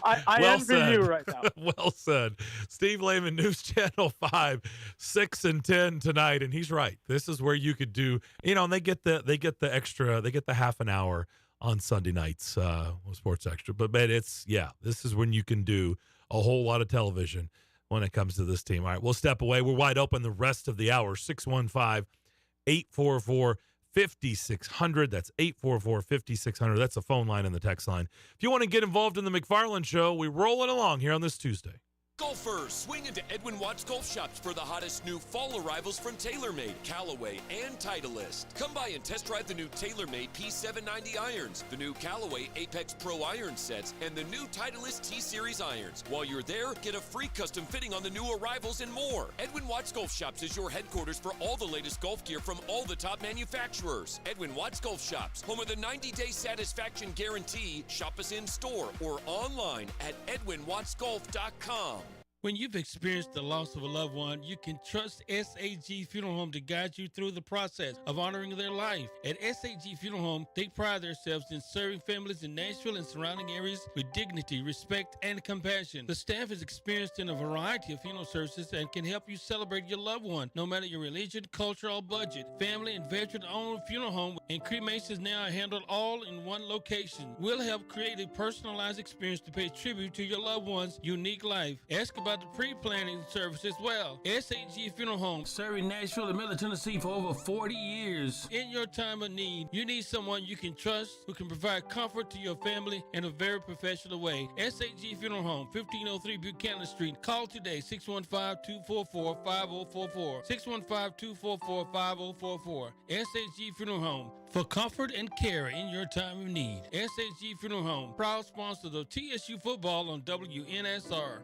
I well envy said. you right now. Well said. Steve Lehman, News Channel 5, 6 and 10 tonight, and he's right. This is where you could do, and they get the half an hour on Sunday nights with Sports Extra. But man, this is when you can do a whole lot of television when it comes to this team. All right, we'll step away. We're wide open the rest of the hour. 615-844-5600. That's 844-5600. That's the phone line and the text line. If you want to get involved in the McFarland Show, we're rolling along here on this Tuesday. Golfers, swing into Edwin Watts Golf Shops for the hottest new fall arrivals from TaylorMade, Callaway, and Titleist. Come by and test drive the new TaylorMade P790 irons, the new Callaway Apex Pro iron sets, and the new Titleist T-Series irons. While you're there, get a free custom fitting on the new arrivals and more. Edwin Watts Golf Shops is your headquarters for all the latest golf gear from all the top manufacturers. Edwin Watts Golf Shops, home of the 90-day satisfaction guarantee. Shop us in store or online at edwinwattsgolf.com. When you've experienced the loss of a loved one, you can trust SAG Funeral Home to guide you through the process of honoring their life. At SAG Funeral Home, they pride themselves in serving families in Nashville and surrounding areas with dignity, respect, and compassion. The staff is experienced in a variety of funeral services and can help you celebrate your loved one, no matter your religion, culture, or budget. Family and veteran-owned funeral home and cremations now are handled all in one location. We'll help create a personalized experience to pay tribute to your loved one's unique life. Ask about the pre-planning service as well. SAG Funeral Home, serving Nashville and Middle Tennessee for over 40 years. In your time of need, you need someone you can trust who can provide comfort to your family in a very professional way. SAG Funeral Home, 1503 Buchanan Street. Call today, 615-244-5044. 615-244-5044. SAG Funeral Home, for comfort and care in your time of need. SAG Funeral Home, proud sponsor of TSU football on WNSR.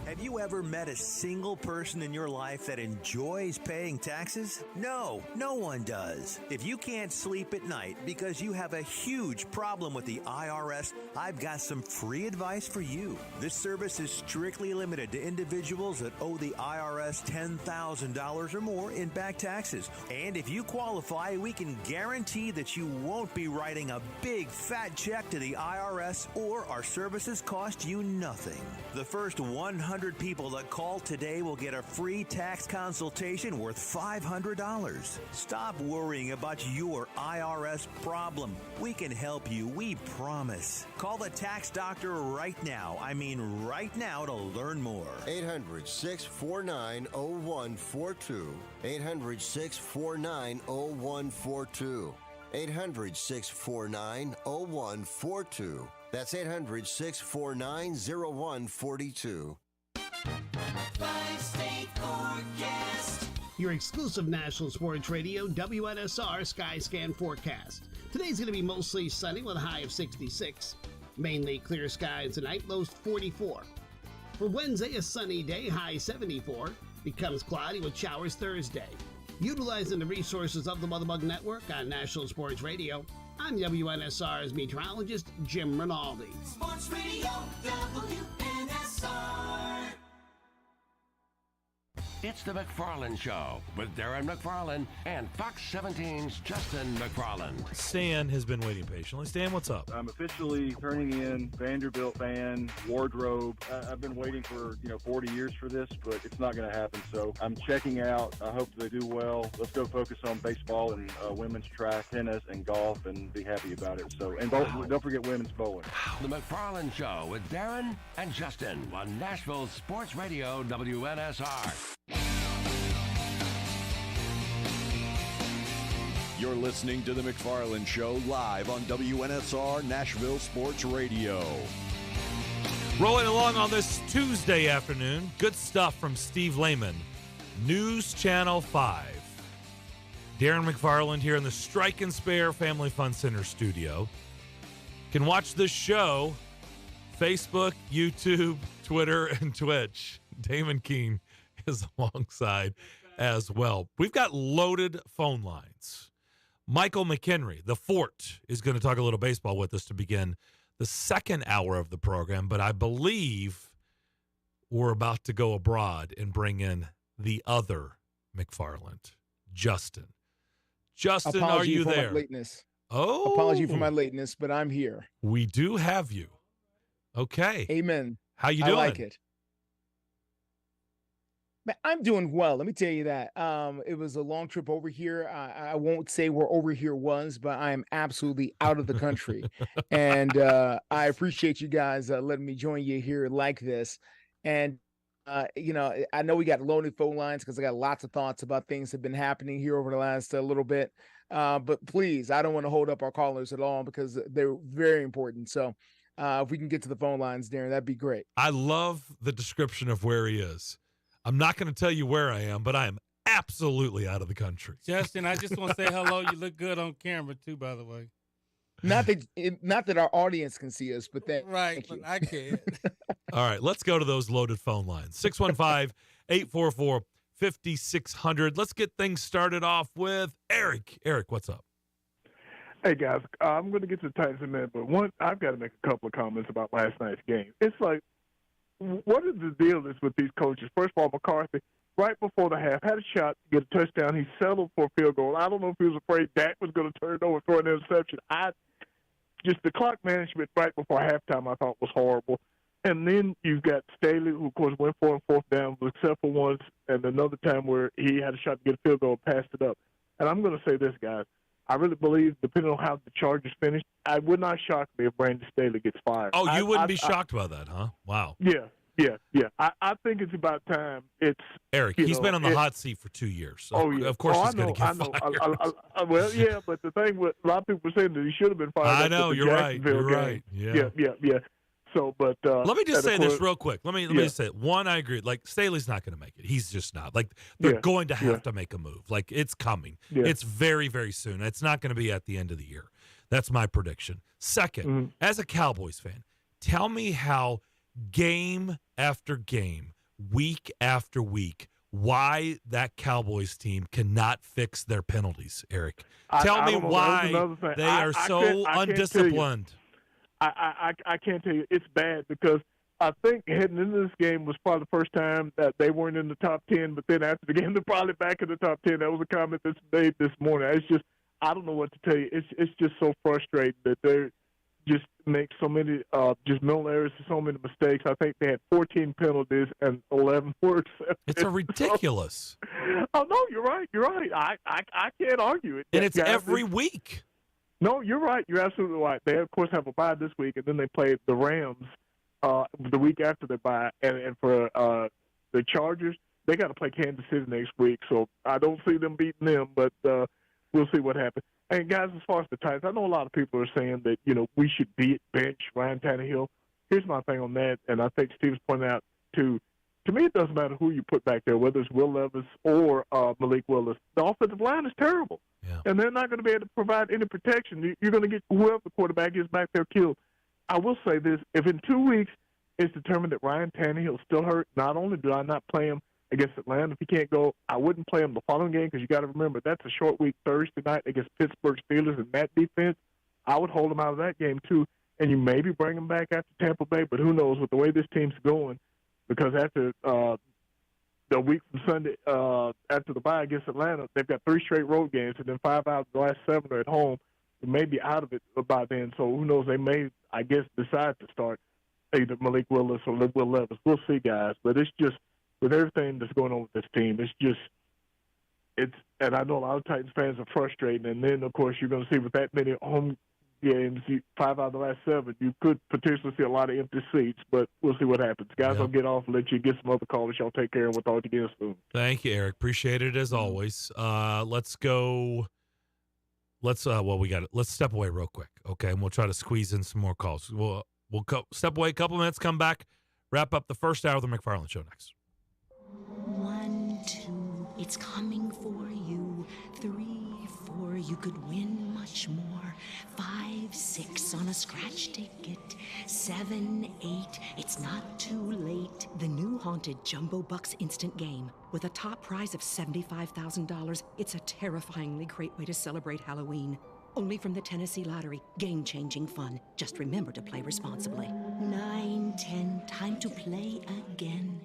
Have you ever met a single person in your life that enjoys paying taxes? No, no one does. If you can't sleep at night because you have a huge problem with the IRS, I've got some free advice for you. This service is strictly limited to individuals that owe the IRS $10,000 or more in back taxes. And if you qualify, we can guarantee that you won't be writing a big fat check to the IRS, or our services cost you nothing. The first 100 people that call today will get a free tax consultation worth $500. Stop worrying about your IRS problem. We can help you, we promise. Call the tax doctor right now. I mean right now, to learn more. 800-649-0142. 800-649-0142. 800-649-0142. That's 800-649-0142. Five-state forecast. Your exclusive national sports radio, WNSR Skyscan forecast. Today's going to be mostly sunny with a high of 66. Mainly clear skies tonight, lows 44. For Wednesday, a sunny day, high 74. Becomes cloudy with showers Thursday. Utilizing the resources of the Mother Bug Network on National Sports Radio, I'm WNSR's meteorologist, Jim Rinaldi. Sports Radio, WNSR. It's the McFarland Show with Darren McFarland and Fox 17's Justin McFarland. Stan has been waiting patiently. Stan, what's up? I'm officially turning in Vanderbilt fan, wardrobe. I've been waiting for 40 years for this, but it's not going to happen. So I'm checking out. I hope they do well. Let's go focus on baseball and women's track, tennis, and golf, and be happy about it. So, and don't forget women's bowling. The McFarland Show with Darren and Justin on Nashville Sports Radio WNSR. You're listening to The McFarland Show live on WNSR Nashville Sports Radio. Rolling along on this Tuesday afternoon, good stuff from Steve Lehman, News Channel 5. Darren McFarland here in the Strike and Spare Family Fun Center studio. Can watch this show, Facebook, YouTube, Twitter, and Twitch. Damon Keene is alongside as well. We've got loaded phone lines. Michael McHenry, the Fort, is going to talk a little baseball with us to begin the second hour of the program, but I believe we're about to go abroad and bring in the other McFarland, Justin. Justin, are you there? Apology for my lateness. Oh. Apology for my lateness, but I'm here. We do have you. Okay. Amen. How you doing? I like it. Man, I'm doing well. Let me tell you that. It was a long trip over here. I won't say where over here was, but I am absolutely out of the country. And I appreciate you guys letting me join you here like this. And, I know we got loaded phone lines because I got lots of thoughts about things that have been happening here over the last little bit. But please, I don't want to hold up our callers at all because they're very important. So if we can get to the phone lines, Darren, that'd be great. I love the description of where he is. I'm not going to tell you where I am, but I am absolutely out of the country. Justin, I just want to say hello. You look good on camera, too, by the way. Not that our audience can see us, but that right, but I can. All right, let's go to those loaded phone lines. 615-844-5600. Let's get things started off with Eric. Eric, what's up? Hey, guys, I'm going to get to the Titans in a minute, but I've got to make a couple of comments about last night's game. It's like, what is the deal is with these coaches? First of all, McCarthy, right before the half, had a shot to get a touchdown. He settled for a field goal. I don't know if he was afraid Dak was going to turn it over, throw an interception. Just the clock management right before halftime I thought was horrible. And then you've got Staley, who, of course, went for a fourth down, except for once, and another time where he had a shot to get a field goal and passed it up. And I'm going to say this, guys. I really believe, depending on how the Chargers finish, it would not shock me if Brandon Staley gets fired. Oh, you wouldn't be shocked by that, huh? Wow. Yeah. I think it's about time. Eric, he's been on the hot seat for 2 years. So yeah. Of course he's going to get fired. Well, yeah, but the thing with a lot of people were saying that he should have been fired. I know, you're right. You're right. Yeah. So, but let me just say this real quick. Let me just say it. One, I agree. Like, Staley's not going to make it. He's just not. Like, they're going to have to make a move. Like, it's coming. Yeah. It's very, very soon. It's not going to be at the end of the year. That's my prediction. Second, as a Cowboys fan, tell me how game after game, week after week, why that Cowboys team cannot fix their penalties, Eric. Tell me why they are so undisciplined. I can't tell you. It's bad because I think heading into this game was probably the first time that they weren't in the top 10, but then after the game, they're probably back in the top 10. That was a comment that's made this morning. It's just, I don't know what to tell you. It's just so frustrating that they're just make so many just mental errors and so many mistakes. I think they had 14 penalties and 11 were accepted. It's a ridiculous. Oh, no, you're right. I can't argue it. And it's every week. No, you're right. You're absolutely right. They, of course, have a bye this week, and then they play the Rams the week after their bye. And for the Chargers, they got to play Kansas City next week. So I don't see them beating them, but we'll see what happens. And, guys, as far as the Titans, I know a lot of people are saying that, we should bench Ryan Tannehill. Here's my thing on that, and I think Steve's pointed out, too. To me, it doesn't matter who you put back there, whether it's Will Levis or Malik Willis. The offensive line is terrible. Yeah. And they're not going to be able to provide any protection. You're going to get whoever the quarterback is back there killed. I will say this. If in 2 weeks it's determined that Ryan Tannehill is still hurt, not only do I not play him against Atlanta if he can't go, I wouldn't play him the following game because you got to remember that's a short week Thursday night against Pittsburgh Steelers and that defense. I would hold him out of that game too, and you maybe bring him back after Tampa Bay, but who knows with the way this team's going, because after the week from Sunday after the bye against Atlanta, they've got 3 straight road games, and then 5 out of the last 7 are at home. They may be out of it by then, so who knows? They may, I guess, decide to start either Malik Willis or Will Levis. We'll see, guys, but it's just with everything that's going on with this team, and I know a lot of Titans fans are frustrated. And then, of course, you're going to see with that many home games, 5 out of the last 7, you could potentially see a lot of empty seats, but we'll see what happens. Guys, I'll get off and let you get some other callers. Y'all take care, and we'll talk to you again soon. Thank you, Eric. Appreciate it as always. Let's go let's let's step away real quick, okay? And we'll try to squeeze in some more calls. We'll step away a couple minutes, come back, wrap up the first hour of the McFarland Show next. 1, 2, it's coming for you. 3, 4, you could win much more. 5, 6 on a scratch ticket. 7, 8, it's not too late. The new Haunted Jumbo Bucks instant game. With a top prize of $75,000, it's a terrifyingly great way to celebrate Halloween. Only from the Tennessee Lottery. Game-changing fun. Just remember to play responsibly. 9, 10, time to play again.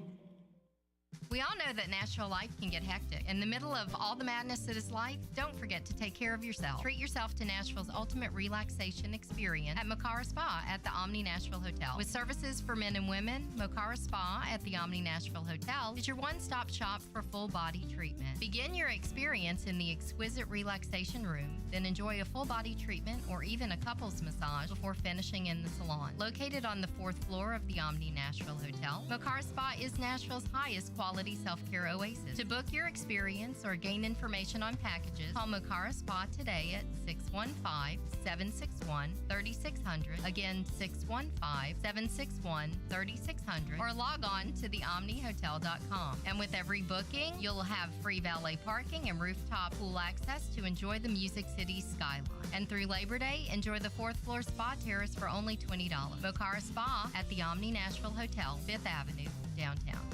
We all know that Nashville life can get hectic. In the middle of all the madness that is life, don't forget to take care of yourself. Treat yourself to Nashville's ultimate relaxation experience at Mocara Spa at the Omni Nashville Hotel. With services for men and women, Mocara Spa at the Omni Nashville Hotel is your one-stop shop for full-body treatment. Begin your experience in the exquisite relaxation room, then enjoy a full-body treatment or even a couple's massage before finishing in the salon. Located on the 4th floor of the Omni Nashville Hotel, Mocara Spa is Nashville's highest quality self-care oasis. To book your experience or gain information on packages, call Mocara Spa today at 615-761-3600. Again, 615-761-3600. Or log on to theomnihotel.com. And with every booking, you'll have free valet parking and rooftop pool access to enjoy the Music City skyline. And through Labor Day, enjoy the 4th floor spa terrace for only $20. Mocara Spa at the Omni Nashville Hotel, 5th Avenue, downtown.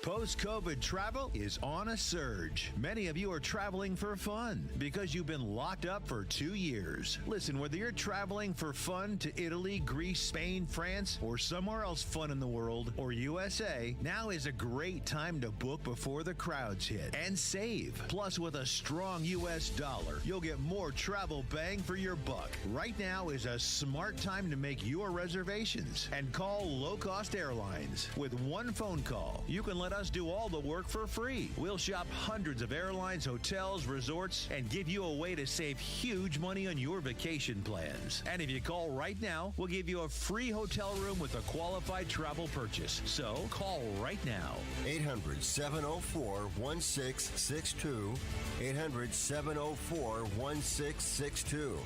Post-COVID travel is on a surge. Many of you are traveling for fun because you've been locked up for 2 years. Listen, whether you're traveling for fun to Italy, Greece, Spain, France, or somewhere else fun in the world, or USA, now is a great time to book before the crowds hit and save. Plus, with a strong U.S. dollar, you'll get more travel bang for your buck. Right now is a smart time to make your reservations and call low-cost airlines. With one phone call, you can let us do all the work for free. We'll shop hundreds of airlines, hotels, resorts, and give you a way to save huge money on your vacation plans. And if you call right now, we'll give you a free hotel room with a qualified travel purchase. So call right now. 800-704-1662. 800-704-1662.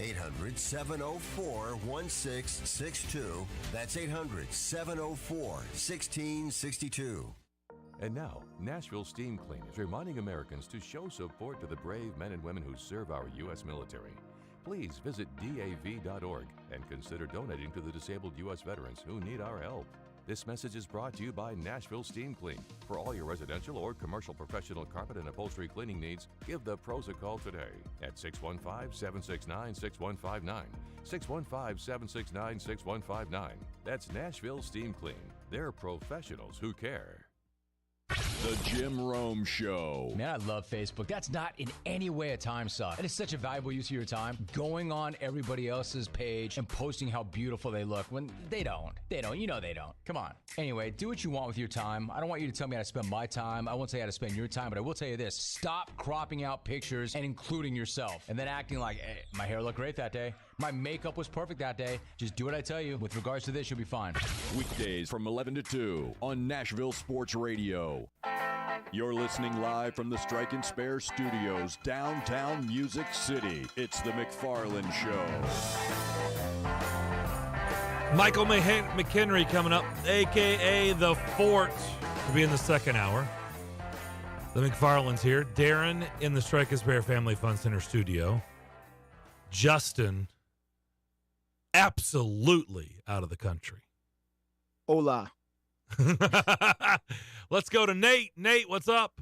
800-704-1662. That's 800-704-1662. And now, Nashville Steam Clean is reminding Americans to show support to the brave men and women who serve our U.S. military. Please visit DAV.org and consider donating to the disabled U.S. veterans who need our help. This message is brought to you by Nashville Steam Clean. For all your residential or commercial professional carpet and upholstery cleaning needs, give the pros a call today at 615-769-6159. 615-769-6159. That's Nashville Steam Clean. They're professionals who care. The Jim Rome Show. Man, I love Facebook. That's not in any way a time suck. It is such a valuable use of your time going on everybody else's page and posting how beautiful they look when they don't. They don't. You know they don't. Come on. Anyway, do what you want with your time. I don't want you to tell me how to spend my time. I won't tell you how to spend your time, but I will tell you this. Stop cropping out pictures and including yourself and then acting like, hey, my hair looked great that day. My makeup was perfect that day. Just do what I tell you. With regards to this, you'll be fine. Weekdays from 11 to 2 on Nashville Sports Radio. You're listening live from the Strike and Spare Studios, downtown Music City. It's the McFarland Show. Michael McHenry coming up, a.k.a. The Fort, to be in the second hour. The McFarlands here. Darren in the Strike and Spare Family Fun Center studio. Justin absolutely out of the country. Hola. Let's go to Nate. Nate, what's up?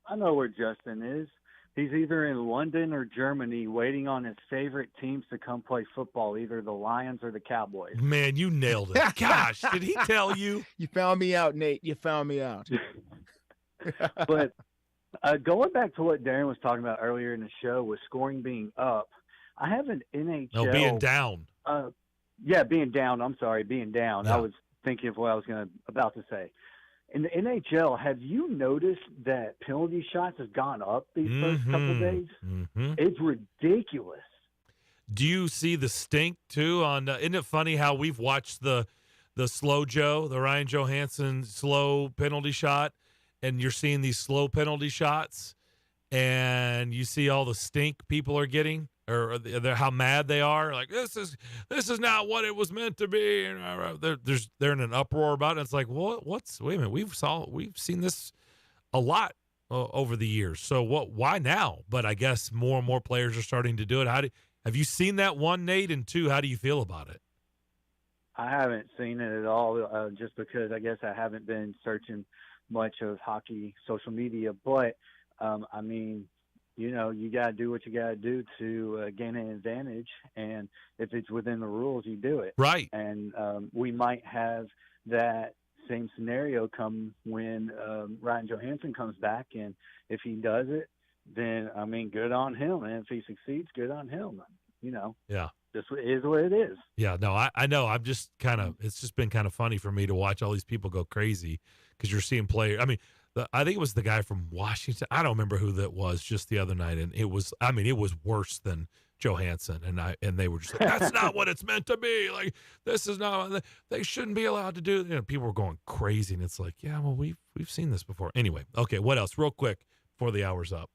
I know where Justin is. He's either in London or Germany waiting on his favorite teams to come play football, either the Lions or the Cowboys. Man, you nailed it. Gosh, did he tell you? You found me out, Nate. You found me out. But going back to what Darren was talking about earlier in the show with scoring being up, I have an NHL. No, being down. Being down. I'm sorry, being down. Yeah. I was thinking of what I was about to say. In the NHL, have you noticed that penalty shots have gone up these first couple of days? Mm-hmm. It's ridiculous. Do you see the stink too? Isn't it funny how we've watched the slow Joe, the Ryan Johansson slow penalty shot, and you're seeing these slow penalty shots, and you see all the stink people are getting, or how mad they are, like this is not what it was meant to be, and they're in an uproar about it. It's like, wait a minute, we've seen this a lot over the years. So why now? But I guess more and more players are starting to do it. Have you seen that, one, Nate, and two, how do you feel about it? I haven't seen it at all, just because I guess I haven't been searching much of hockey social media. But I mean, you got to do what you got to do to gain an advantage, and if it's within the rules, you do it. Right. And we might have that same scenario come when Ryan Johansson comes back, and if he does it, then I mean, good on him, and if he succeeds, good on him. Yeah, this is what it is. Yeah, no, I know. I'm just it's just been kind of funny for me to watch all these people go crazy because you're seeing players. I mean, I think it was the guy from Washington. I don't remember who that was, just the other night, and it was worse than Johansson, and they were just like, that's not what it's meant to be. Like, this is not, they shouldn't be allowed to do it. People were going crazy, and it's like, yeah, well, we've seen this before. Anyway, okay, what else? Real quick before the hour's up.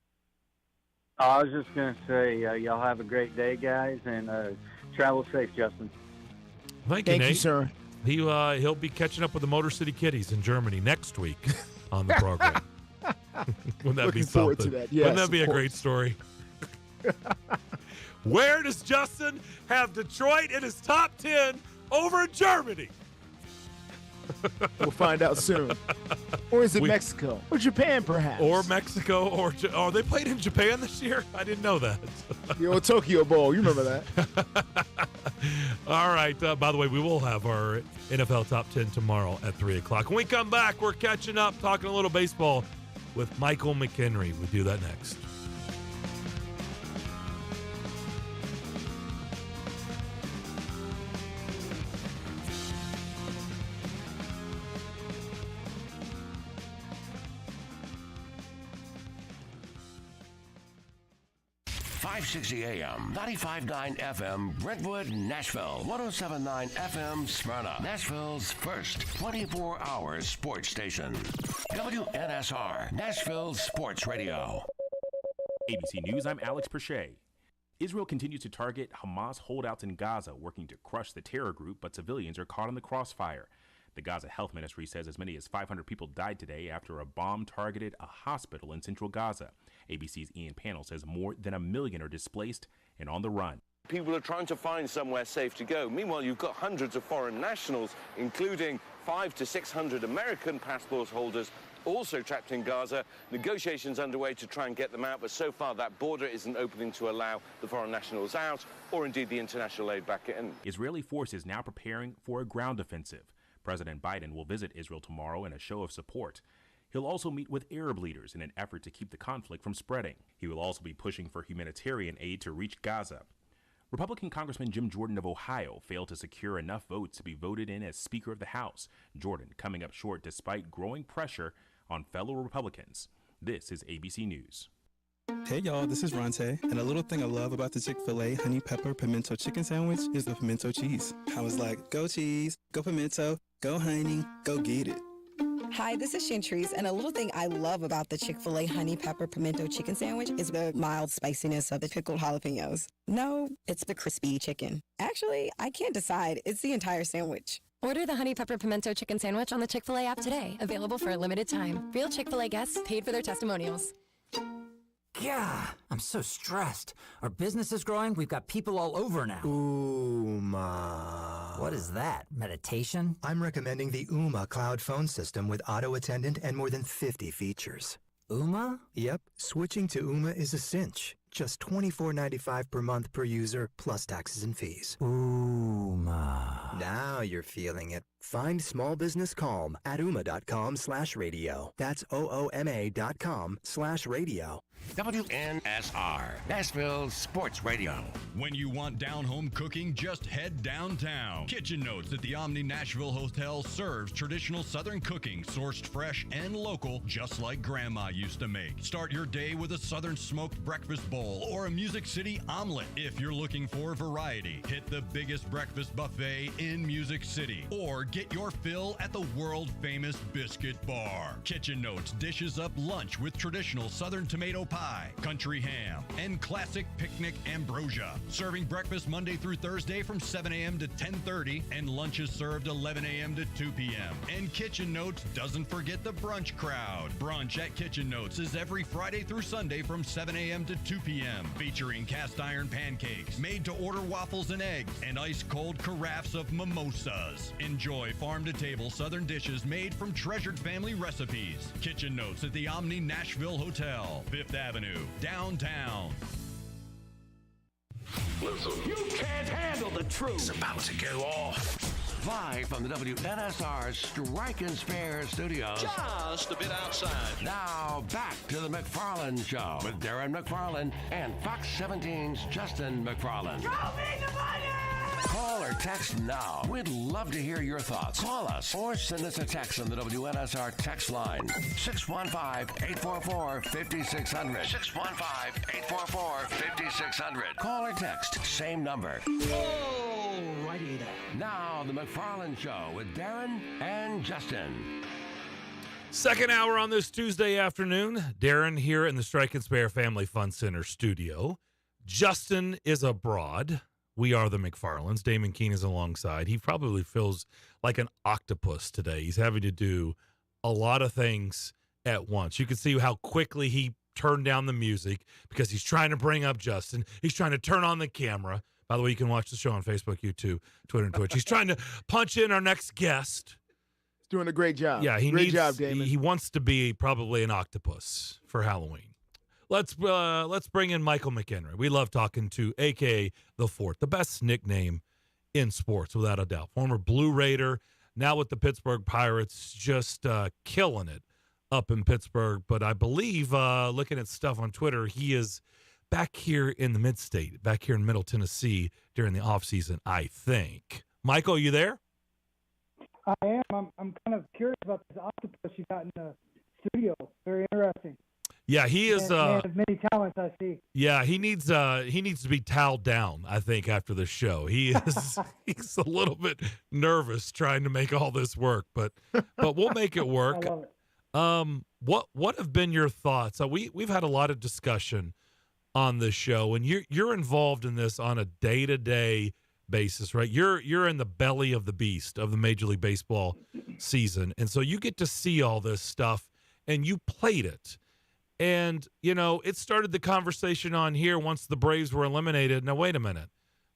I was just going to say, y'all have a great day, guys, and travel safe, Justin. Thank you, Nate. You, sir. He'll be catching up with the Motor City Kitties in Germany next week on the program. Wouldn't that Looking be something? forward to that. Yes, Wouldn't that be a of great story? Where does Justin have Detroit in his top 10 over Germany? We'll find out soon. Or is it Mexico? Or Japan, perhaps? Or Mexico. Or they played in Japan this year? I didn't know that. The old Tokyo Bowl. You remember that. All right. By the way, we will have our NFL Top 10 tomorrow at 3 o'clock. When we come back, we're catching up, talking a little baseball with Michael McHenry. We'll do that next. .560 AM, 95.9 FM, Brentwood, Nashville, 107.9 FM, Smyrna, Nashville's first 24-hour sports station. WNSR, Nashville Sports Radio. ABC News, I'm Alex Perche. Israel continues to target Hamas holdouts in Gaza, working to crush the terror group, but civilians are caught in the crossfire. The Gaza Health Ministry says as many as 500 people died today after a bomb targeted a hospital in central Gaza. ABC's Ian Pannell says more than 1 million are displaced and on the run. People are trying to find somewhere safe to go. Meanwhile, you've got hundreds of foreign nationals, including 500 to 600 American passport holders, also trapped in Gaza. Negotiations underway to try and get them out, but so far that border isn't opening to allow the foreign nationals out, or indeed the international aid back in. Israeli forces now preparing for a ground offensive. President Biden will visit Israel tomorrow in a show of support. He'll also meet with Arab leaders in an effort to keep the conflict from spreading. He will also be pushing for humanitarian aid to reach Gaza. Republican Congressman Jim Jordan of Ohio failed to secure enough votes to be voted in as Speaker of the House. Jordan coming up short despite growing pressure on fellow Republicans. This is ABC News. Hey y'all, this is Ronte, and a little thing I love about the Chick-fil-A Honey Pepper Pimento Chicken Sandwich is the pimento cheese. I was like, go cheese, go pimento, go honey, go get it. Hi, this is Chantrice, and a little thing I love about the Chick-fil-A Honey Pepper Pimento Chicken Sandwich is the mild spiciness of the pickled jalapenos. No, it's the crispy chicken. Actually, I can't decide. It's the entire sandwich. Order the Honey Pepper Pimento Chicken Sandwich on the Chick-fil-A app today. Available for a limited time. Real Chick-fil-A guests paid for their testimonials. Yeah, I'm so stressed. Our business is growing. We've got people all over now. Ooma. What is that? Meditation? I'm recommending the Ooma cloud phone system with auto attendant and more than 50 features. Ooma? Yep. Switching to Ooma is a cinch. Just $24.95 per month per user, plus taxes and fees. Ooma. Now you're feeling it. Find small business calm at ooma.com/radio. That's OOMA.com/radio. WNSR, Nashville Sports Radio. When you want down-home cooking, just head downtown. Kitchen Notes at the Omni Nashville Hotel serves traditional Southern cooking, sourced fresh and local, just like Grandma used to make. Start your day with a Southern smoked breakfast bowl or a Music City omelet. If you're looking for variety, hit the biggest breakfast breakfast buffet in Music City. Or get your fill at the world-famous Biscuit Bar. Kitchen Notes dishes up lunch with traditional Southern tomato pie, country ham, and classic picnic ambrosia. Serving breakfast Monday through Thursday from 7 a.m. to 10:30, and lunch is served 11 a.m. to 2 p.m. And Kitchen Notes doesn't forget the brunch crowd. Brunch at Kitchen Notes is every Friday through Sunday from 7 a.m. to 2 p.m., featuring cast iron pancakes, made-to-order waffles and eggs, and ice-cold carafes of mimosas. Enjoy farm-to-table Southern dishes made from treasured family recipes. Kitchen Notes at the Omni Nashville Hotel, 5th Avenue, downtown. Listen, you can't handle the truth. It's about to go off. Live from the WNSR Strike and Spare Studios. Just a bit outside. Now back to the McFarland Show with Darren McFarland and Fox 17's Justin McFarland. Show me the money! Call or text now. We'd love to hear your thoughts. Call us or send us a text on the WNSR text line. 615-844-5600. 615-844-5600. Call or text. Same number. Oh, righty there. Now, the McFarland Show with Darren and Justin. Second hour on this Tuesday afternoon. Darren here in the Strike and Spare Family Fun Center studio. Justin is abroad. We are the McFarlands. Damon Keene is alongside. He probably feels like an octopus today. He's having to do a lot of things at once. You can see how quickly he turned down the music because he's trying to bring up Justin. He's trying to turn on the camera. By the way, you can watch the show on Facebook, YouTube, Twitter, and Twitch. He's trying to punch in our next guest. He's doing a great job. Yeah, great job, Damon. He wants to be probably an octopus for Halloween. Let's bring in Michael McHenry. We love talking to a.k.a. The Fort, the best nickname in sports, without a doubt. Former Blue Raider, now with the Pittsburgh Pirates, just killing it up in Pittsburgh. But I believe, looking at stuff on Twitter, he is back here in the mid-state, back here in Middle Tennessee during the offseason, I think. Michael, you there? I am. I'm kind of curious about this octopus you got in the studio. Very interesting. Yeah, he is. Man of many talents, I see. Yeah, he needs to be toweled down, I think, after the show. He's a little bit nervous trying to make all this work, but we'll make it work. I love it. What have been your thoughts? We've had a lot of discussion on this show, and you're involved in this on a day-to-day basis, right? You're in the belly of the beast of the Major League Baseball season, and so you get to see all this stuff, and you played it. And, it started the conversation on here once the Braves were eliminated. Now, wait a minute.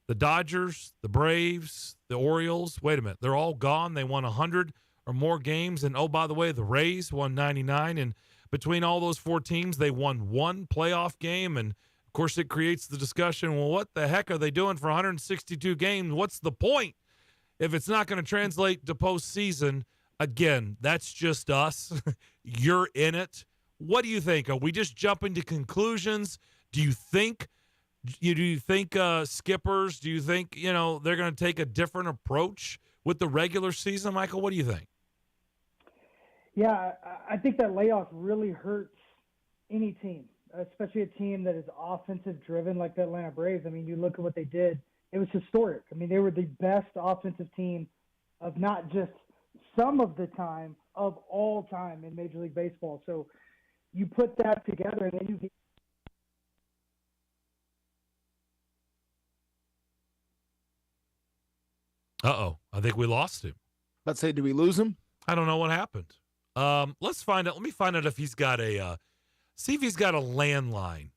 The Dodgers, the Braves, the Orioles, wait a minute. They're all gone. They won 100 or more games. And, oh, by the way, the Rays won 99. And between all those four teams, they won one playoff game. And, of course, it creates the discussion, well, what the heck are they doing for 162 games? What's the point if it's not going to translate to postseason? Again, that's just us. You're in it. What do you think? Are we just jumping to conclusions? Do you think skippers, do you think, they're going to take a different approach with the regular season? Michael, what do you think? Yeah, I think that layoff really hurts any team, especially a team that is offensive driven like the Atlanta Braves. I mean, you look at what they did. It was historic. I mean, they were the best offensive team of not just some of the time, of all time in Major League Baseball. So you put that together, and then you get. I think we lost him. Let's say, did we lose him? I don't know what happened. Let's find out. Let me find out if he's got see if he's got a landline,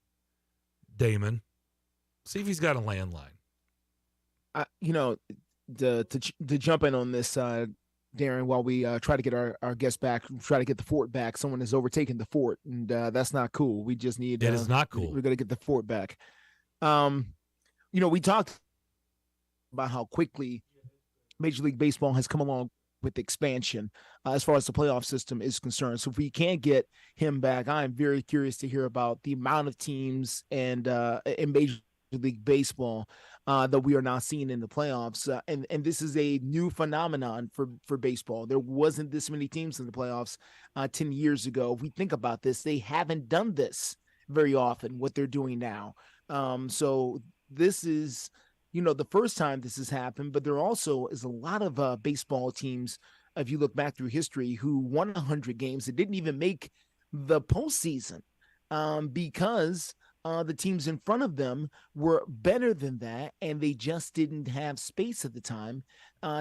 Damon. See if he's got a landline. To jump in on this, Darren, while we try to get our guest back, try to get the fort back. Someone has overtaken the fort, and that's not cool. We just need. It is not cool. We're going to get the fort back. We talked about how quickly Major League Baseball has come along with expansion as far as the playoff system is concerned. So if we can't get him back, I'm very curious to hear about the amount of teams and in Major League Baseball that we are now seeing in the playoffs. And this is a new phenomenon for baseball. There wasn't this many teams in the playoffs 10 years ago. If we think about this, they haven't done this very often, what they're doing now. So this is the first time this has happened, but there also is a lot of baseball teams, if you look back through history, who won 100 games that didn't even make the postseason because the teams in front of them were better than that, and they just didn't have space at the time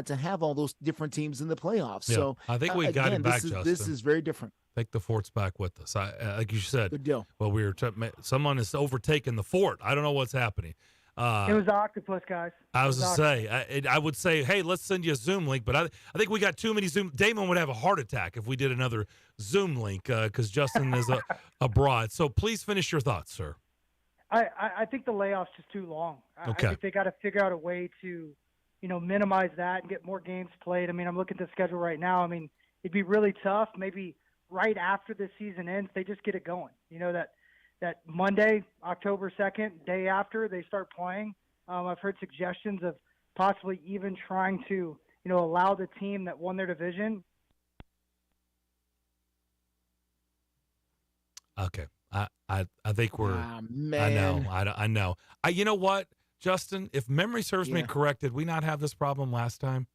to have all those different teams in the playoffs. Yeah, So I think we got him back, Justin. This is very different. I think the fort's back with us. Like you said, good deal. Well, someone has overtaken the fort. I don't know what's happening. It was the octopus, guys. I was to say, I would say, hey, let's send you a Zoom link, but I think we got too many Zoom. Damon would have a heart attack if we did another Zoom link because Justin is abroad. So please finish your thoughts, sir. I think the layoff's just too long. Okay. I think they got to figure out a way to, minimize that and get more games played. I mean, I'm looking at the schedule right now. I mean, it'd be really tough. Maybe right after the season ends, they just get it going. That Monday, October 2nd, day after they start playing. I've heard suggestions of possibly even trying to, allow the team that won their division. Okay. I think we're. Man. I know. You know what, Justin? If memory serves me correct, did we not have this problem last time?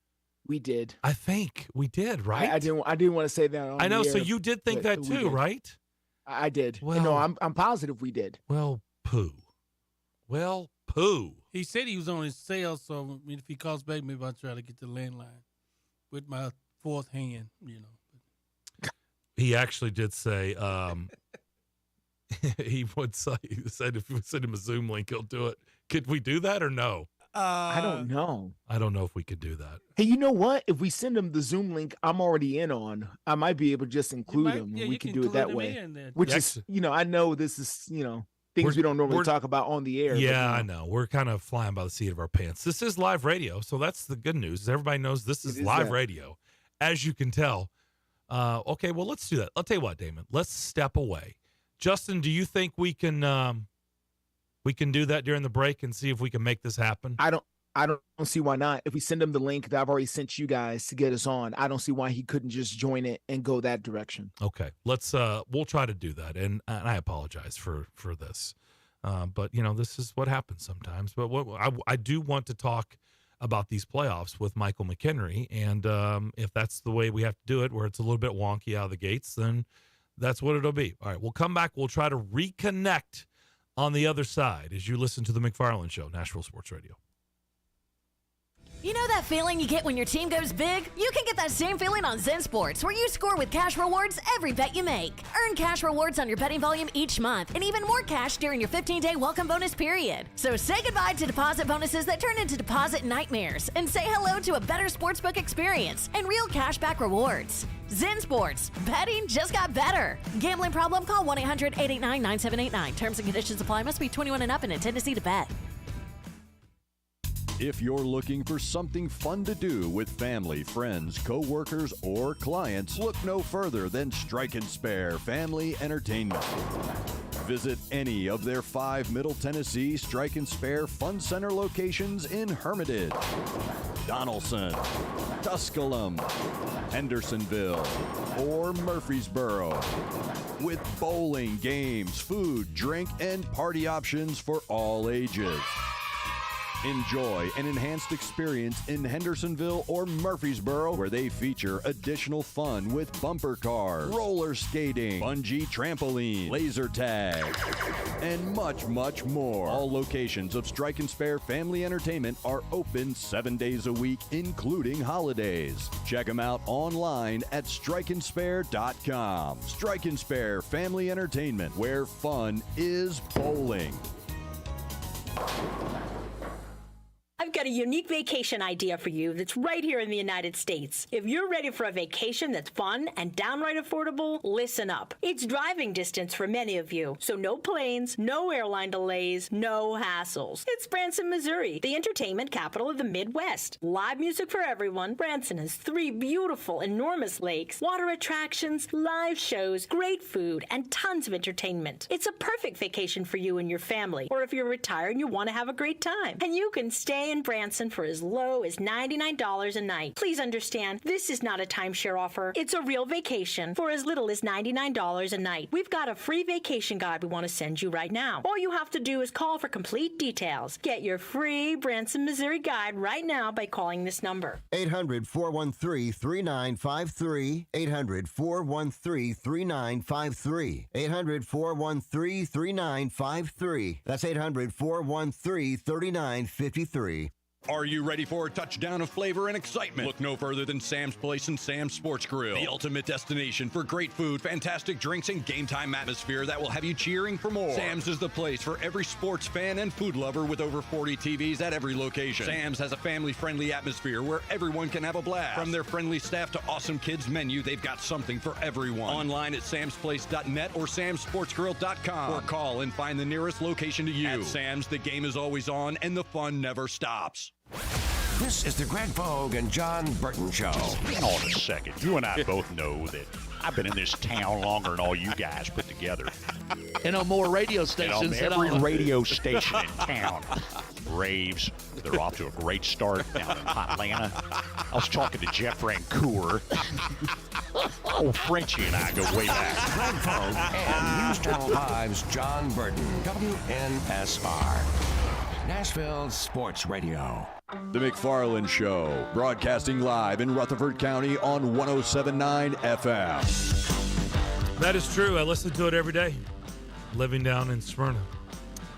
We did. I think we did, right? I didn't want to say that. On I know. the So air, you did think that too, right? I did. Well, no, I'm positive we did. Well, poo. He said he was on his cell, so if he calls back, maybe I'll try to get the landline with my fourth hand. He actually did say. He said if we send him a Zoom link, he'll do it. Could we do that or no? I don't know. I don't know if we could do that. Hey, you know what? If we send him the Zoom link I'm already in on, I might be able to just include him. We can do it that way. Which is, I know this is, things we don't normally talk about on the air. Yeah, I know. We're kind of flying by the seat of our pants. This is live radio, so that's the good news. Everybody knows this is live radio, as you can tell. Okay, well, let's do that. I'll tell you what, Damon. Let's step away. Justin, do you think we can do that during the break and see if we can make this happen? I don't see why not. If we send him the link that I've already sent you guys to get us on, I don't see why he couldn't just join it and go that direction. Okay, we'll try to do that, and I apologize for this, but this is what happens sometimes. But I do want to talk about these playoffs with Michael McHenry, and if that's the way we have to do it, where it's a little bit wonky out of the gates, then that's what it'll be. All right, we'll come back. We'll try to reconnect on the other side as you listen to the McFarland Show, Nashville Sports Radio. You know that feeling you get when your team goes big? You can get that same feeling on Zen Sports, where you score with cash rewards every bet you make. Earn cash rewards on your betting volume each month, and even more cash during your 15-day welcome bonus period. So say goodbye to deposit bonuses that turn into deposit nightmares, and say hello to a better sportsbook experience and real cash back rewards. Zen Sports. Betting just got better. Gambling problem? Call 1-800-889-9789. Terms and conditions apply. Must be 21 and up in Tennessee to bet. If you're looking for something fun to do with family, friends, co-workers, or clients, look no further than Strike and Spare Family Entertainment. Visit any of their 5 Middle Tennessee Strike and Spare Fun Center locations in Hermitage, Donaldson, Tusculum, Hendersonville, or Murfreesboro. With bowling, games, food, drink, and party options for all ages. Enjoy an enhanced experience in Hendersonville or Murfreesboro, where they feature additional fun with bumper cars, roller skating, bungee trampoline, laser tag, and much, much more. All locations of Strike and Spare Family Entertainment are open 7 days a week, including holidays. Check them out online at strikeandspare.com. Strike and Spare Family Entertainment, where fun is bowling. I've got a unique vacation idea for you that's right here in the United States. If you're ready for a vacation that's fun and downright affordable, listen up. It's driving distance for many of you, so no planes, no airline delays, no hassles. It's Branson, Missouri, the entertainment capital of the Midwest. Live music for everyone. Branson has 3 beautiful, enormous lakes, water attractions, live shows, great food, and tons of entertainment. It's a perfect vacation for you and your family, or if you're retired and you want to have a great time. And you can stay in Branson for as low as $99 a night. Please understand, this is not a timeshare offer. It's a real vacation for as little as $99 a night. We've got a free vacation guide we want to send you right now. All you have to do is call for complete details. Get your free Branson, Missouri guide right now by calling this number. 800-413-3953. 800-413-3953. 800-413-3953. That's 800-413-3953. Are you ready for a touchdown of flavor and excitement? Look no further than Sam's Place and Sam's Sports Grill, the ultimate destination for great food, fantastic drinks, and game time atmosphere that will have you cheering for more. Sam's is the place for every sports fan and food lover with over 40 TVs at every location. Sam's has a family-friendly atmosphere where everyone can have a blast. From their friendly staff to awesome kids menu, they've got something for everyone. Online at samsplace.net or samsportsgrill.com, or call and find the nearest location to you. At Sam's, the game is always on and the fun never stops. This is the Greg Vogue and John Burton Show. Hang on a second. You and I both know that I've been in this town longer than all you guys put together. And on more radio stations. And on every radio station in town. Braves, they're off to a great start down in Atlanta. I was talking to Jeff Rancour. Old Frenchie and I go way back. Greg Vogue and News Channel 5's John Burton, WNSR. Nashville Sports Radio. The McFarland Show, broadcasting live in Rutherford County on 107.9 FM. That is true. I listen to it every day, living down in Smyrna.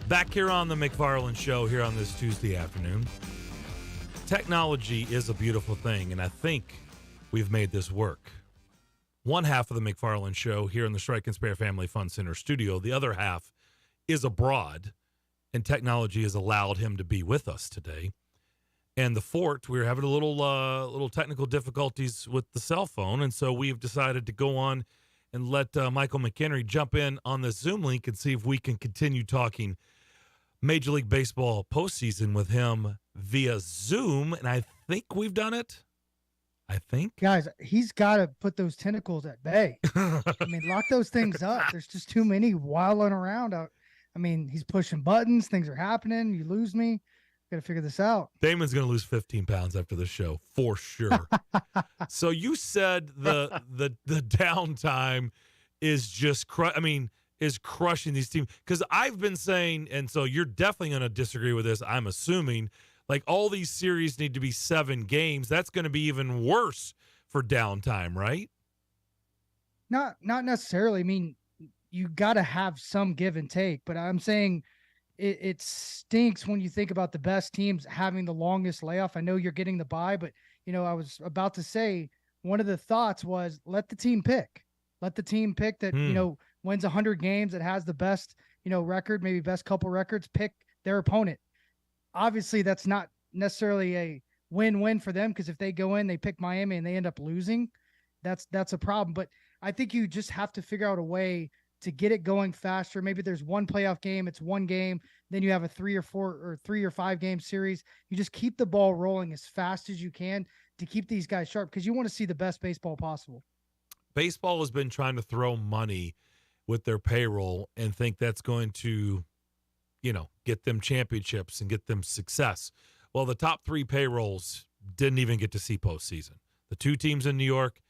Back here on the McFarland Show here on this Tuesday afternoon. Technology is a beautiful thing, and I think we've made this work. One half of the McFarland Show here in the Strike and Spare Family Fun Center studio. The other half is abroad, and technology has allowed him to be with us today. And the fort, we were having a little technical difficulties with the cell phone, and so we've decided to go on and let Michael McHenry jump in on the Zoom link and see if we can continue talking Major League Baseball postseason with him via Zoom. And I think we've done it. I think. Guys, he's got to put those tentacles at bay. I mean, lock those things up. There's just too many wilding around out. I mean, he's pushing buttons. Things are happening. You lose me. Got to figure this out. Damon's going to lose 15 pounds after the show for sure. So you said the downtime is just is crushing these teams, because I've been saying, and so you're definitely going to disagree with this, I'm assuming, like all these series need to be 7 games. That's going to be even worse for downtime, right? Not necessarily. I mean, you got to have some give and take, but I'm saying it stinks when you think about the best teams having the longest layoff. I know you're getting the bye, but I was about to say one of the thoughts was let the team pick that, wins 100 games, that has the best, record, maybe best couple records, pick their opponent. Obviously that's not necessarily a win-win for them, because if they go in, they pick Miami and they end up losing, that's a problem. But I think you just have to figure out a way to get it going faster. Maybe there's one playoff game, it's one game, then you have a 3 or 5 game series. You just keep the ball rolling as fast as you can to keep these guys sharp, because you want to see the best baseball possible. Baseball has been trying to throw money with their payroll and think that's going to, get them championships and get them success. Well, the top 3 payrolls didn't even get to see postseason. The 2 teams in New York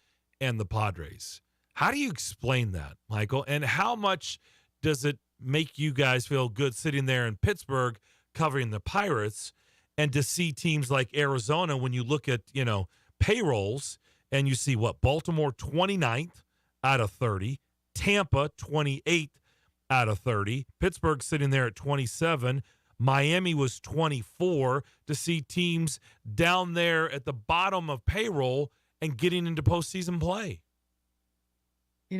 and the Padres. How do you explain that, Michael? And how much does it make you guys feel good sitting there in Pittsburgh covering the Pirates, and to see teams like Arizona, when you look at, payrolls, and you see Baltimore 29th out of 30, Tampa 28th out of 30, Pittsburgh sitting there at 27, Miami was 24, to see teams down there at the bottom of payroll and getting into postseason play.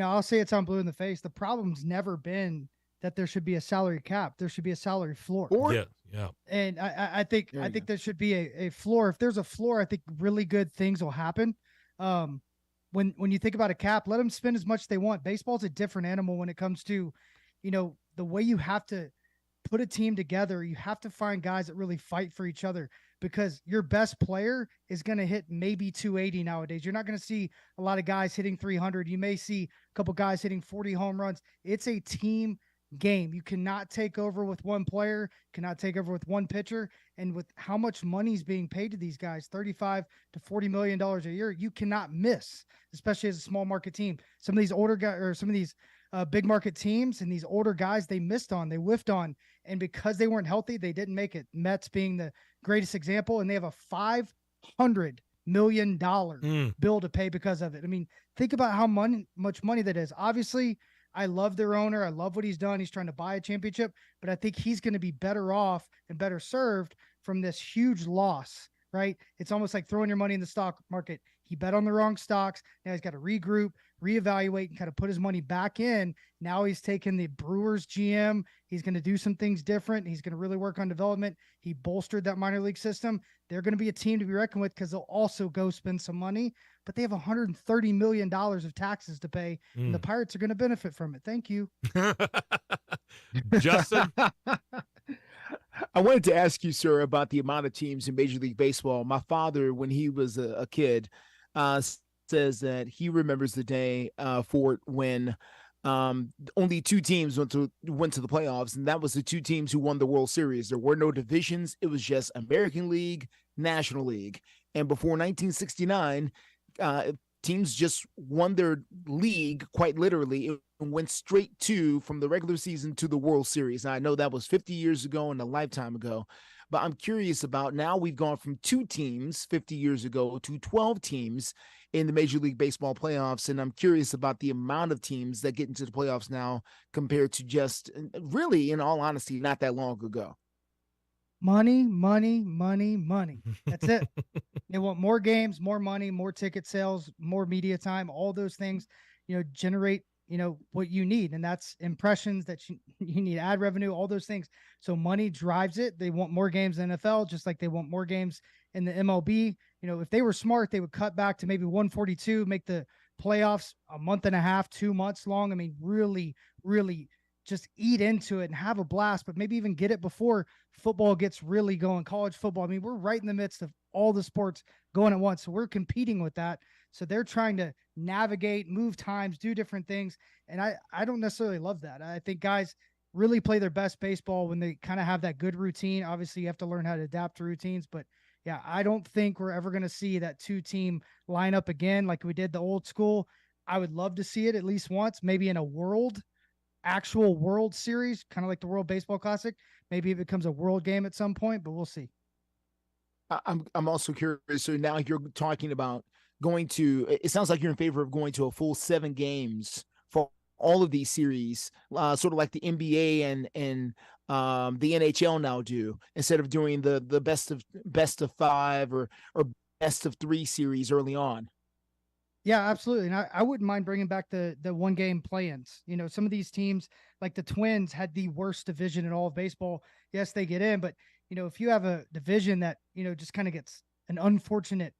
I'll say it's on blue in the face. The problem's never been that there should be a salary cap. There should be a salary floor. Yeah. And I think there should be a floor. If there's a floor, I think really good things will happen. When you think about a cap, let them spend as much as they want. Baseball's a different animal when it comes to, the way you have to put a team together. You have to find guys that really fight for each other, because your best player is going to hit maybe 280 nowadays. You're not going to see a lot of guys hitting 300. You may see a couple guys hitting 40 home runs. It's a team game. You cannot take over with one player, cannot take over with one pitcher. And with how much money is being paid to these guys, $35 to $40 million a year, you cannot miss, especially as a small market team. Some of these older guys or some of these big market teams and these older guys, they whiffed on. And because they weren't healthy, they didn't make it. Mets being the greatest example, and they have a $500 million bill to pay because of it. I mean, think about how much money that is. Obviously, I love their owner. I love what he's done. He's trying to buy a championship, but I think he's going to be better off and better served from this huge loss, right? It's almost like throwing your money in the stock market. He bet on the wrong stocks. Now he's got to regroup, reevaluate, and kind of put his money back in. Now he's taken the Brewers GM. He's going to do some things different. He's going to really work on development. He bolstered that minor league system. They're going to be a team to be reckoned with because they'll also go spend some money, but they have $130 million of taxes to pay, and the Pirates are going to benefit from it. Thank you. Justin? I wanted to ask you, sir, about the amount of teams in Major League Baseball. My father, when he was a kid, says that he remembers the day when only two teams went to the playoffs, and that was the two teams who won the World Series. There were no divisions. It was just American League, National League. And before 1969, teams just won their league quite literally and went straight from the regular season to the World Series. Now, I know that was 50 years ago and a lifetime ago, but I'm curious about now we've gone from 2 teams 50 years ago to 12 teams in the Major League Baseball playoffs. And I'm curious about the amount of teams that get into the playoffs now compared to just really, in all honesty, not that long ago. Money, money, money, money. That's it. They want more games, more money, more ticket sales, more media time, all those things, generate, what you need. And that's impressions that you need, ad revenue, all those things. So money drives it. They want more games in the NFL, just like they want more games in the MLB. If they were smart, they would cut back to maybe 142, make the playoffs a month and a half, 2 months long. I mean, really, really just eat into it and have a blast, but maybe even get it before football gets really going, college football. I mean, we're right in the midst of all the sports going at once. So we're competing with that. So they're trying to navigate, move times, do different things. And I don't necessarily love that. I think guys really play their best baseball when they kind of have that good routine. Obviously, you have to learn how to adapt to routines, but yeah, I don't think we're ever going to see that 2-team lineup again like we did the old school. I would love to see it at least once, maybe in a actual World Series, kind of like the World Baseball Classic. Maybe it becomes a world game at some point, but we'll see. I'm also curious. So now you're talking about it sounds like you're in favor of going to a full 7 games for all of these series, sort of like the NBA and the NHL now do, instead of doing the best of 5 or best of 3 series early on. Yeah, absolutely. And I wouldn't mind bringing back the 1-game play-ins. Some of these teams, like the Twins, had the worst division in all of baseball. Yes, they get in, but if you have a division that just kind of gets an unfortunate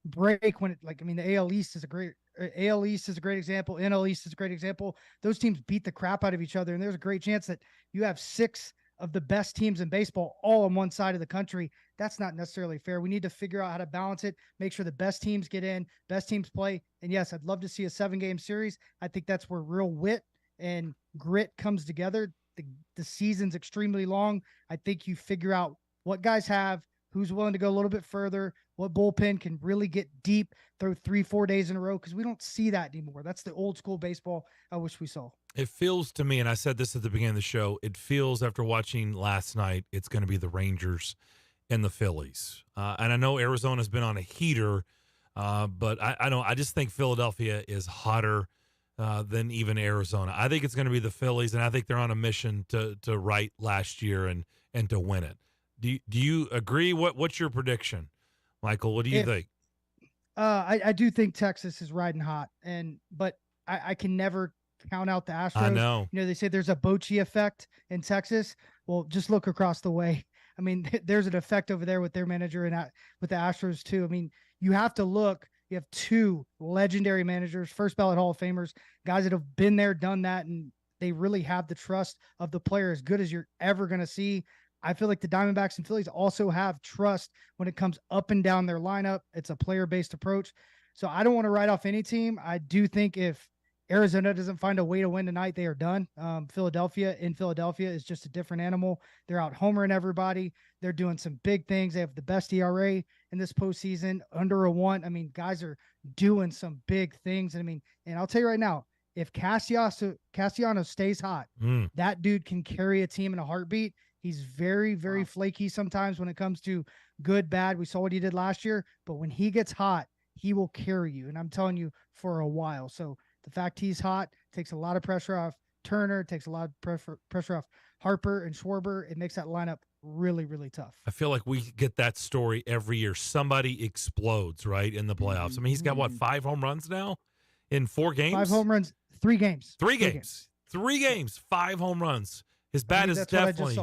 break when the AL East is a great example. NL East is a great example. Those teams beat the crap out of each other, and there's a great chance that you have 6 of the best teams in baseball all on one side of the country. That's not necessarily fair. We need to figure out how to balance it, make sure the best teams get in, best teams play. And yes, I'd love to see a 7-game series. I think that's where real wit and grit comes together. The season's extremely long. I think you figure out what guys have, who's willing to go a little bit further, what bullpen can really get deep, throw 3-4 days in a row, because we don't see that anymore. That's the old school baseball I wish we saw. It feels to me, and I said this at the beginning of the show, it feels after watching last night, it's going to be the Rangers and the Phillies. And I know Arizona's been on a heater, but I just think Philadelphia is hotter than even Arizona. I think it's going to be the Phillies, and I think they're on a mission to right last year and to win it. Do you agree? What's your prediction, Michael? What do you think? I do think Texas is riding hot, but I can never count out the Astros. I know. They say there's a Bochy effect in Texas. Well, just look across the way. I mean, there's an effect over there with their manager and with the Astros too. I mean, you have to look. You have 2 legendary managers, first ballot Hall of Famers, guys that have been there, done that, and they really have the trust of the player as good as you're ever going to see. I feel like the Diamondbacks and Phillies also have trust when it comes up and down their lineup. It's a player-based approach. So I don't want to write off any team. I do think if Arizona doesn't find a way to win tonight, they are done. Philadelphia is just a different animal. They're out homering everybody. They're doing some big things. They have the best ERA in this postseason, under a 1. I mean, guys are doing some big things. And I'll tell you right now, if Castellanos stays hot, that dude can carry a team in a heartbeat. He's very, very flaky sometimes when it comes to good, bad. We saw what he did last year, but when he gets hot, he will carry you. And I'm telling you, for a while. So the fact he's hot takes a lot of pressure off Turner, takes a lot of pressure off Harper and Schwarber. It makes that lineup really, really tough. I feel like we get that story every year. Somebody explodes, right, in the playoffs. I mean, he's got, 5 home runs now in 4 games? 5 home runs, 3 games. 3 games. 3 games, 5 home runs. His bat is definitely...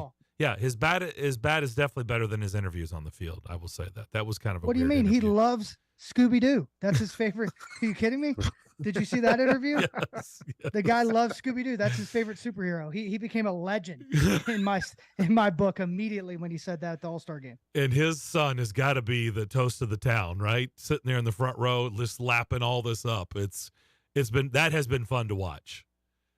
his bat is definitely better than his interviews on the field. I will say that. That was kind of a What do you mean? interview. He loves Scooby-Doo. That's his favorite. Are you kidding me? Did you see that interview? Yes. The guy loves Scooby-Doo. That's his favorite superhero. He became a legend in my book immediately when he said that at the All-Star game. And his son has got to be the toast of the town, right? Sitting there in the front row, just lapping all this up. That has been fun to watch.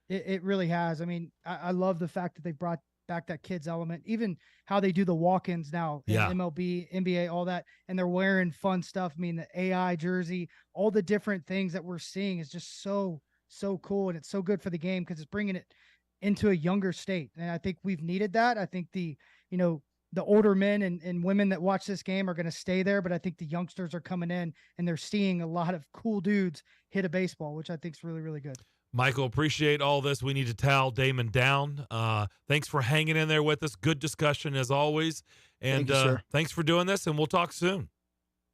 It really has. I mean, I love the fact that they brought back that kids element, even how they do the walk-ins now in MLB, NBA, all that. And they're wearing fun stuff. I mean, the AI jersey, all the different things that we're seeing is just so cool. And it's so good for the game because it's bringing it into a younger state. And I think we've needed that. I think the older men and women that watch this game are going to stay there, but I think the youngsters are coming in and they're seeing a lot of cool dudes hit a baseball, which I think is really, really good. Michael, appreciate all this. We need to towel Damon down. Thanks for hanging in there with us. Good discussion as always. And thanks for doing this, and we'll talk soon.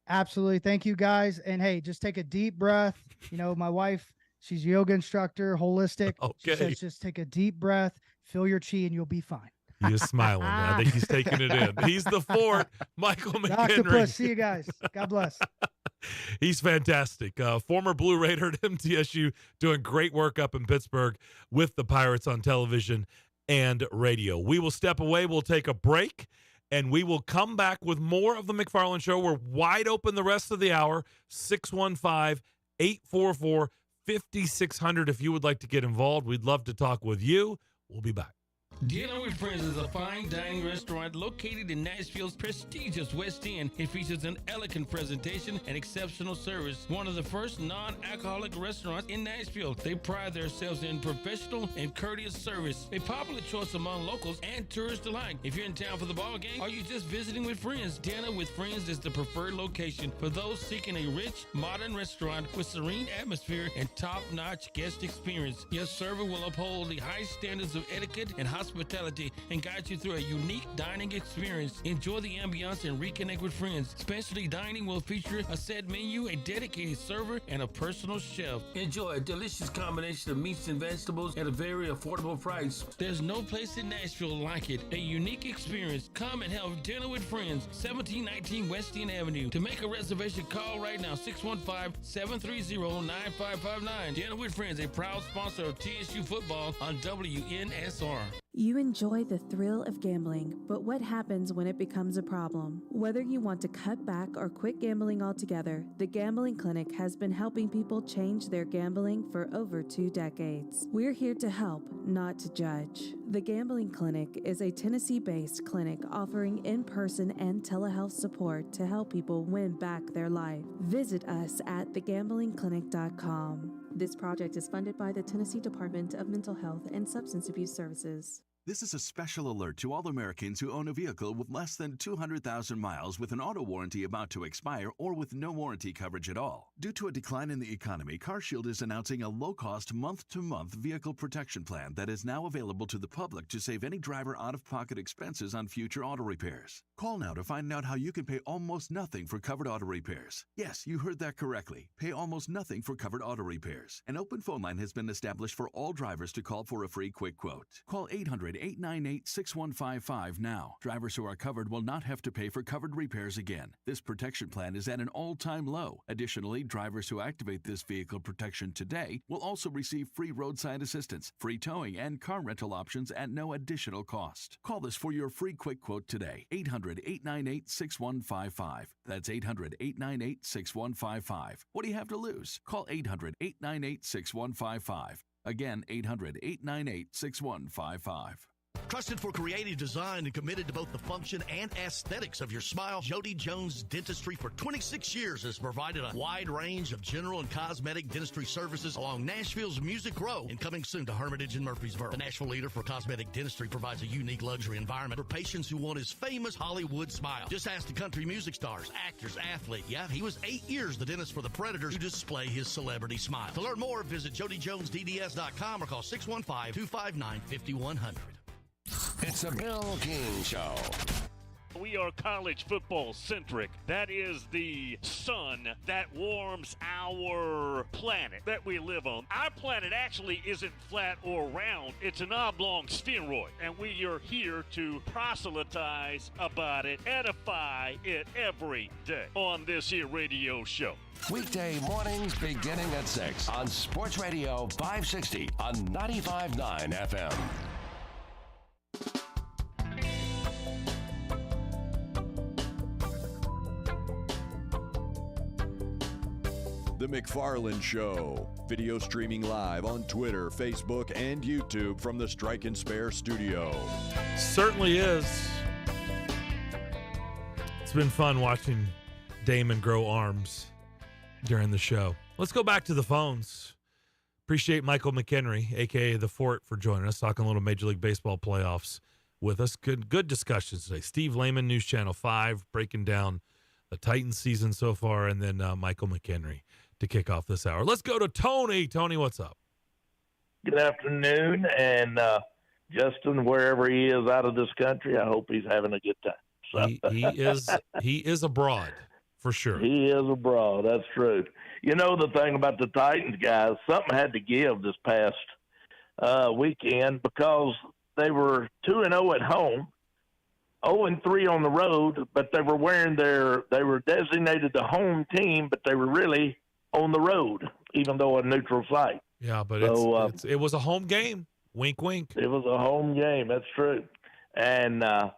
Absolutely. Thank you, guys. And hey, just take a deep breath. My wife, she's a yoga instructor, holistic. Okay. She says just take a deep breath, feel your chi, and you'll be fine. He is smiling. I think he's taking it in. He's the Fort, Michael McHenry. Octopus. See you guys. God bless. He's fantastic. Former Blue Raider at MTSU, doing great work up in Pittsburgh with the Pirates on television and radio. We will step away. We'll take a break, and we will come back with more of the McFarland Show. We're wide open the rest of the hour, 615-844-5600. If you would like to get involved, we'd love to talk with you. We'll be back. Dinner with Friends is a fine dining restaurant located in Nashville's prestigious West End. It features an elegant presentation and exceptional service. One of the first non-alcoholic restaurants in Nashville. They pride themselves in professional and courteous service. A popular choice among locals and tourists alike. If you're in town for the ball game or you're just visiting with friends, Dinner with Friends is the preferred location for those seeking a rich, modern restaurant with serene atmosphere and top-notch guest experience. Your server will uphold the high standards of etiquette and hospitality and guide you through a unique dining experience. Enjoy the ambiance and reconnect with friends. Specialty dining will feature a set menu, a dedicated server, and a personal chef. Enjoy a delicious combination of meats and vegetables at a very affordable price. There's no place in Nashville like it. A unique experience. Come and have dinner with friends. 1719 West End Avenue. To make a reservation, call right now. 615-730-9559. Dinner with Friends, a proud sponsor of TSU football on WNSR. You enjoy the thrill of gambling, but what happens when it becomes a problem? Whether you want to cut back or quit gambling altogether, the Gambling Clinic has been helping people change their gambling for over 2 decades. We're here to help, not to judge. The Gambling Clinic is a Tennessee-based clinic offering in-person and telehealth support to help people win back their life. Visit us at thegamblingclinic.com. This project is funded by the Tennessee Department of Mental Health and Substance Abuse Services. This is a special alert to all Americans who own a vehicle with less than 200,000 miles with an auto warranty about to expire or with no warranty coverage at all. Due to a decline in the economy, CarShield is announcing a low-cost month-to-month vehicle protection plan that is now available to the public to save any driver out-of-pocket expenses on future auto repairs. Call now to find out how you can pay almost nothing for covered auto repairs. Yes, you heard that correctly. Pay almost nothing for covered auto repairs. An open phone line has been established for all drivers to call for a free quick quote. Call 800 800-898-6155 now. Drivers who are covered will not have to pay for covered repairs again. This protection plan is at an all-time low. Additionally, drivers who activate this vehicle protection today will also receive free roadside assistance, free towing, and car rental options at no additional cost. Call us for your free quick quote today. 800-898-6155. That's 800-898-6155. What do you have to lose? Call 800-898-6155. Again, 800-898-6155. Trusted for creative design and committed to both the function and aesthetics of your smile, Jody Jones Dentistry for 26 years has provided a wide range of general and cosmetic dentistry services along Nashville's Music Row and coming soon to Hermitage and Murfreesboro. The Nashville leader for cosmetic dentistry provides a unique luxury environment for patients who want his famous Hollywood smile. Just ask the country music stars, actors, athlete. Yeah, he was 8 years the dentist for the Predators who display his celebrity smile. To learn more, visit JodyJonesDDS.com or call 615-259-5100. It's a Bill King Show. We are college football centric. That is the sun that warms our planet that we live on. Our planet actually isn't flat or round. It's an oblong spheroid. And we are here to proselytize about it, edify it every day on this here radio show. Weekday mornings beginning at 6 on Sports Radio 560 on 95.9 FM. The McFarland Show. Video streaming live on Twitter, Facebook, and YouTube from the Strike and Spare studio. Certainly is. It's been fun watching Damon grow arms during the show. Let's go back to the phones. Appreciate Michael McHenry, a.k.a. The Fort, for joining us, talking a little Major League Baseball playoffs with us. Good discussions today. Steve Lehman, News Channel 5, breaking down the Titans season so far, and then Michael McHenry to kick off this hour. Let's go to Tony. Tony, what's up? Good afternoon, and Justin, wherever he is out of this country, I hope he's having a good time. So. He is abroad, for sure. He is abroad, that's true. You know the thing about the Titans, guys, something had to give this past weekend because they were 2-0 at home, 0-3 on the road, but they were they were designated the home team, but they were really on the road, even though a neutral site. Yeah, but it was a home game. Wink, wink. It was a home game. That's true. And, I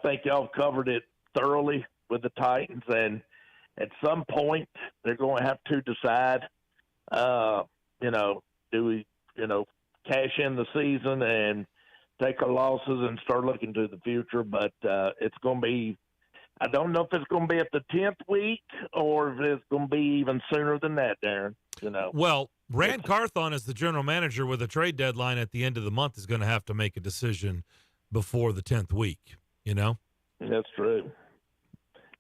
think y'all covered it thoroughly with the Titans. And at some point, they're going to have to decide, do we, cash in the season and take our losses and start looking to the future. But it's going to be, I don't know if it's going to be at the 10th week or if it's going to be even sooner than that, Darren. Well, Rand Carthon, as the general manager with a trade deadline at the end of the month, is going to have to make a decision before the 10th week, That's true.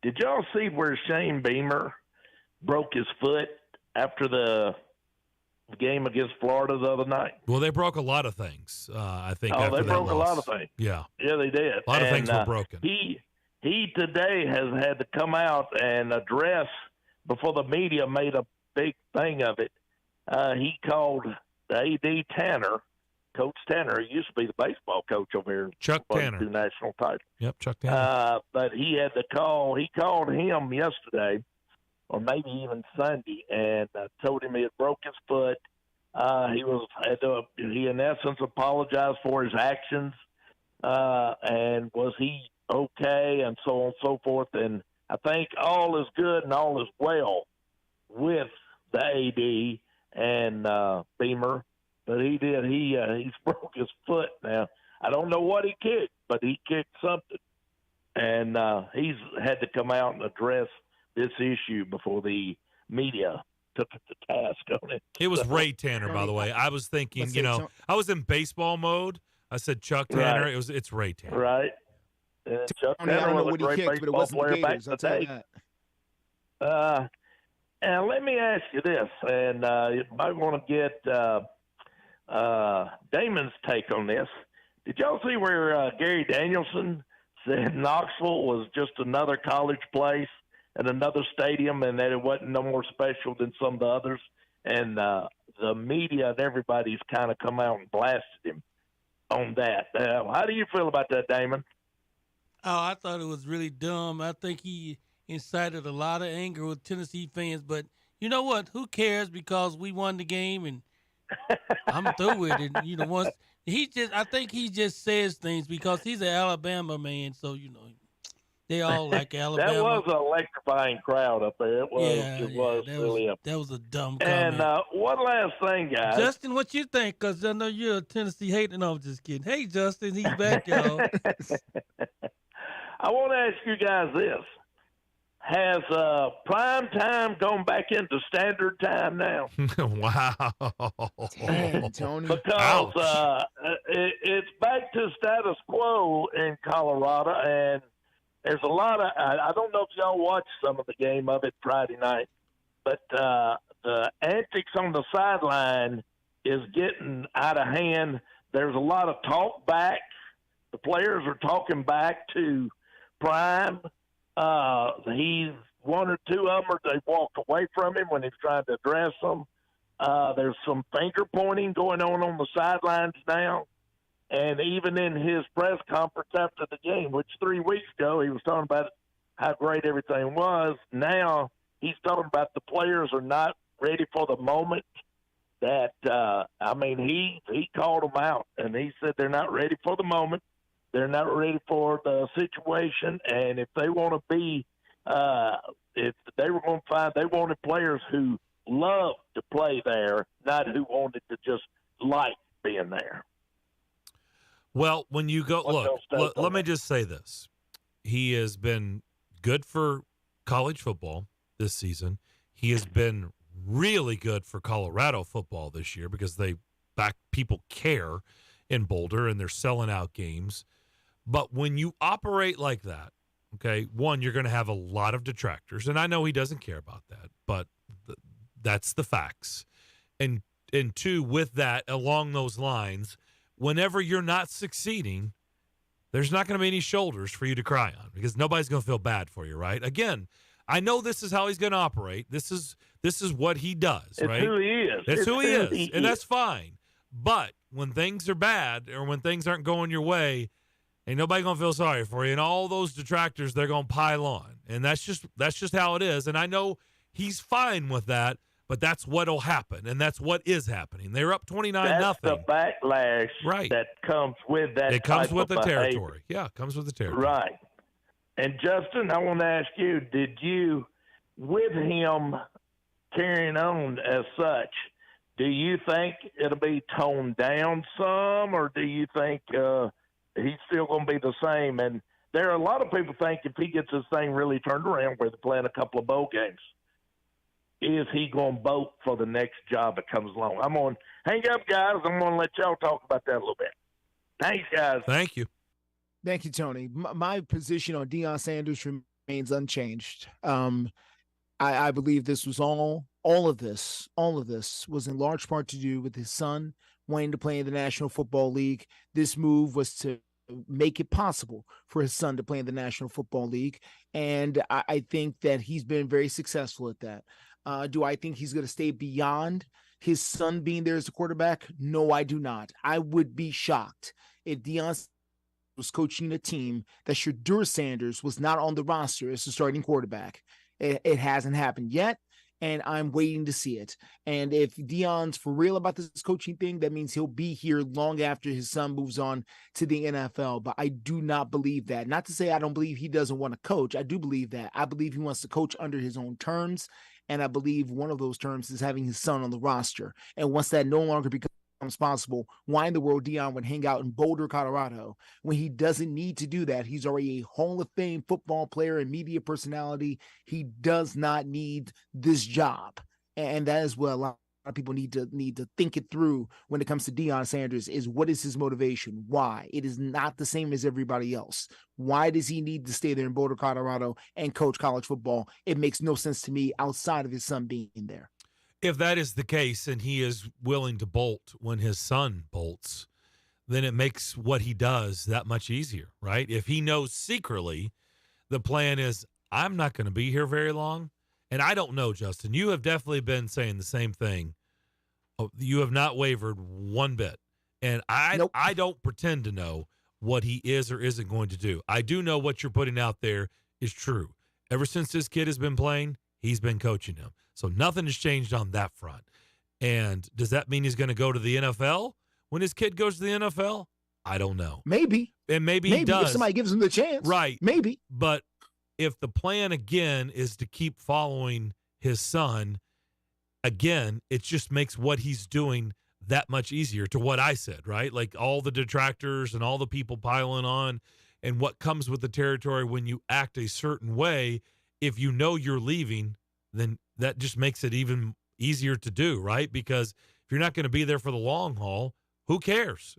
Did y'all see where Shane Beamer broke his foot after the game against Florida the other night? Well, they broke a lot of things, I think. Oh, they broke a lot of things. Yeah. Yeah, they did. A lot of things were broken. He today has had to come out and address, before the media made a big thing of it, he called the AD Tanner, Coach Tanner. He used to be the baseball coach over here. Chuck Tanner. 2 national titles. Yep, Chuck Tanner. But he had to call. He called him yesterday, or maybe even Sunday, and told him he had broke his foot. He in essence apologized for his actions, and was he okay, and so on and so forth. And I think all is good and all is well with the AD and Beamer, but he he's broke his foot now. I don't know what he kicked, but he kicked something, and he's had to come out and address this issue before the media took it to task on it. It was Ray Tanner, by the way. I was thinking, I was in baseball mode. I said Chuck Tanner. Right. It's Ray Tanner. Right. Chuck I don't know what he kicked, but it wasn't the Gators, I'll tell you that. And let me ask you this, and you might want to get Damon's take on this. Did y'all see where Gary Danielson said Knoxville was just another college place and another stadium, and that it wasn't no more special than some of the others? And the media and everybody's kind of come out and blasted him on that. How do you feel about that, Damon? Oh, I thought it was really dumb. I think he incited a lot of anger with Tennessee fans. But you know what? Who cares? Because we won the game, and I'm through with it. Once I think he just says things because he's an Alabama man. So they all like Alabama. That was an electrifying crowd up there. It was. That was a dumb comment. And one last thing, guys. Justin, what you think? Because I know you're a Tennessee hater. No, I'm just kidding. Hey, Justin, he's back, y'all. I want to ask you guys this. Has prime time gone back into standard time now? Wow. Damn, Tony. Because it's back to status quo in Colorado, and there's a lot of I don't know if y'all watched some of the game of it Friday night, but the antics on the sideline is getting out of hand. There's a lot of talk back. The players are talking back to Prime. He's one or two of them, they walked away from him when he's trying to address them. There's some finger pointing going on the sidelines now. And even in his press conference after the game, which 3 weeks ago he was talking about how great everything was, now he's talking about the players are not ready for the moment. That he called them out, and he said they're not ready for the moment. They're not ready for the situation, and if they want to be, if they were going to find, they wanted players who loved to play there, not who wanted to just like being there. Well, when you go, let me just say this. He has been good for college football this season. He has been really good for Colorado football this year because people care in Boulder and they're selling out games. But when you operate like that, okay, one, you're going to have a lot of detractors. And I know he doesn't care about that, but that's the facts. And two, with that, along those lines, whenever you're not succeeding, there's not going to be any shoulders for you to cry on because nobody's going to feel bad for you, right? Again, I know this is how he's going to operate. This is what he does, right? It's who he is. It's who he is, and that's fine. But when things are bad or when things aren't going your way, ain't nobody going to feel sorry for you. And all those detractors, they're going to pile on. And that's just how it is. And I know he's fine with that, but that's what'll happen. And that's what is happening. They're up 29-0. That's the backlash that comes with that. It comes with the behavior. territory. Yeah, it comes with the territory. Right. And Justin, I want to ask you, did you, with him carrying on as such, do you think it'll be toned down some, or do you think he's still going to be the same? And there are a lot of people think if he gets this thing really turned around where they're playing a couple of bowl games, is he going to vote for the next job that comes along? I'm going to hang up, guys. I'm going to let y'all talk about that a little bit. Thanks, guys. Thank you. Thank you, Tony. My position on Deion Sanders remains unchanged. I believe this was all of this was in large part to do with his son wanting to play in the National Football League. This move was to make it possible for his son to play in the National Football League. And I think that he's been very successful at that. Do I think he's going to stay beyond his son being there as a quarterback? No, I do not. I would be shocked if Deion was coaching a team that Shadur Sanders was not on the roster as a starting quarterback. It hasn't happened yet, and I'm waiting to see it. And if Deion's for real about this coaching thing, that means he'll be here long after his son moves on to the NFL. But I do not believe that. Not to say I don't believe he doesn't want to coach. I do believe that. I believe he wants to coach under his own terms, and I believe one of those terms is having his son on the roster. And once that no longer becomes possible, why in the world Deion would hang out in Boulder, Colorado, when he doesn't need to do that? He's already a Hall of Fame football player and media personality. He does not need this job. And that is what a lot of people need to think it through when it comes to Deion Sanders, is what is his motivation? Why? It is not the same as everybody else. Why does he need to stay there in Boulder, Colorado and coach college football? It makes no sense to me outside of his son being there. If that is the case and he is willing to bolt when his son bolts, then it makes what he does that much easier, right? If he knows secretly the plan is, I'm not going to be here very long. And I don't know, Justin, you have definitely been saying the same thing. You have not wavered one bit. And I don't pretend to know what he is or isn't going to do. I do know what you're putting out there is true. Ever since this kid has been playing, he's been coaching him. So nothing has changed on that front. And does that mean he's going to go to the NFL when his kid goes to the NFL? I don't know. Maybe. And maybe he does. If somebody gives him the chance. Right. Maybe. But if the plan, again, is to keep following his son, again, it just makes what he's doing that much easier to what I said, right? Like all the detractors and all the people piling on and what comes with the territory when you act a certain way. If you know you're leaving, then that just makes it even easier to do, right? Because if you're not going to be there for the long haul, who cares?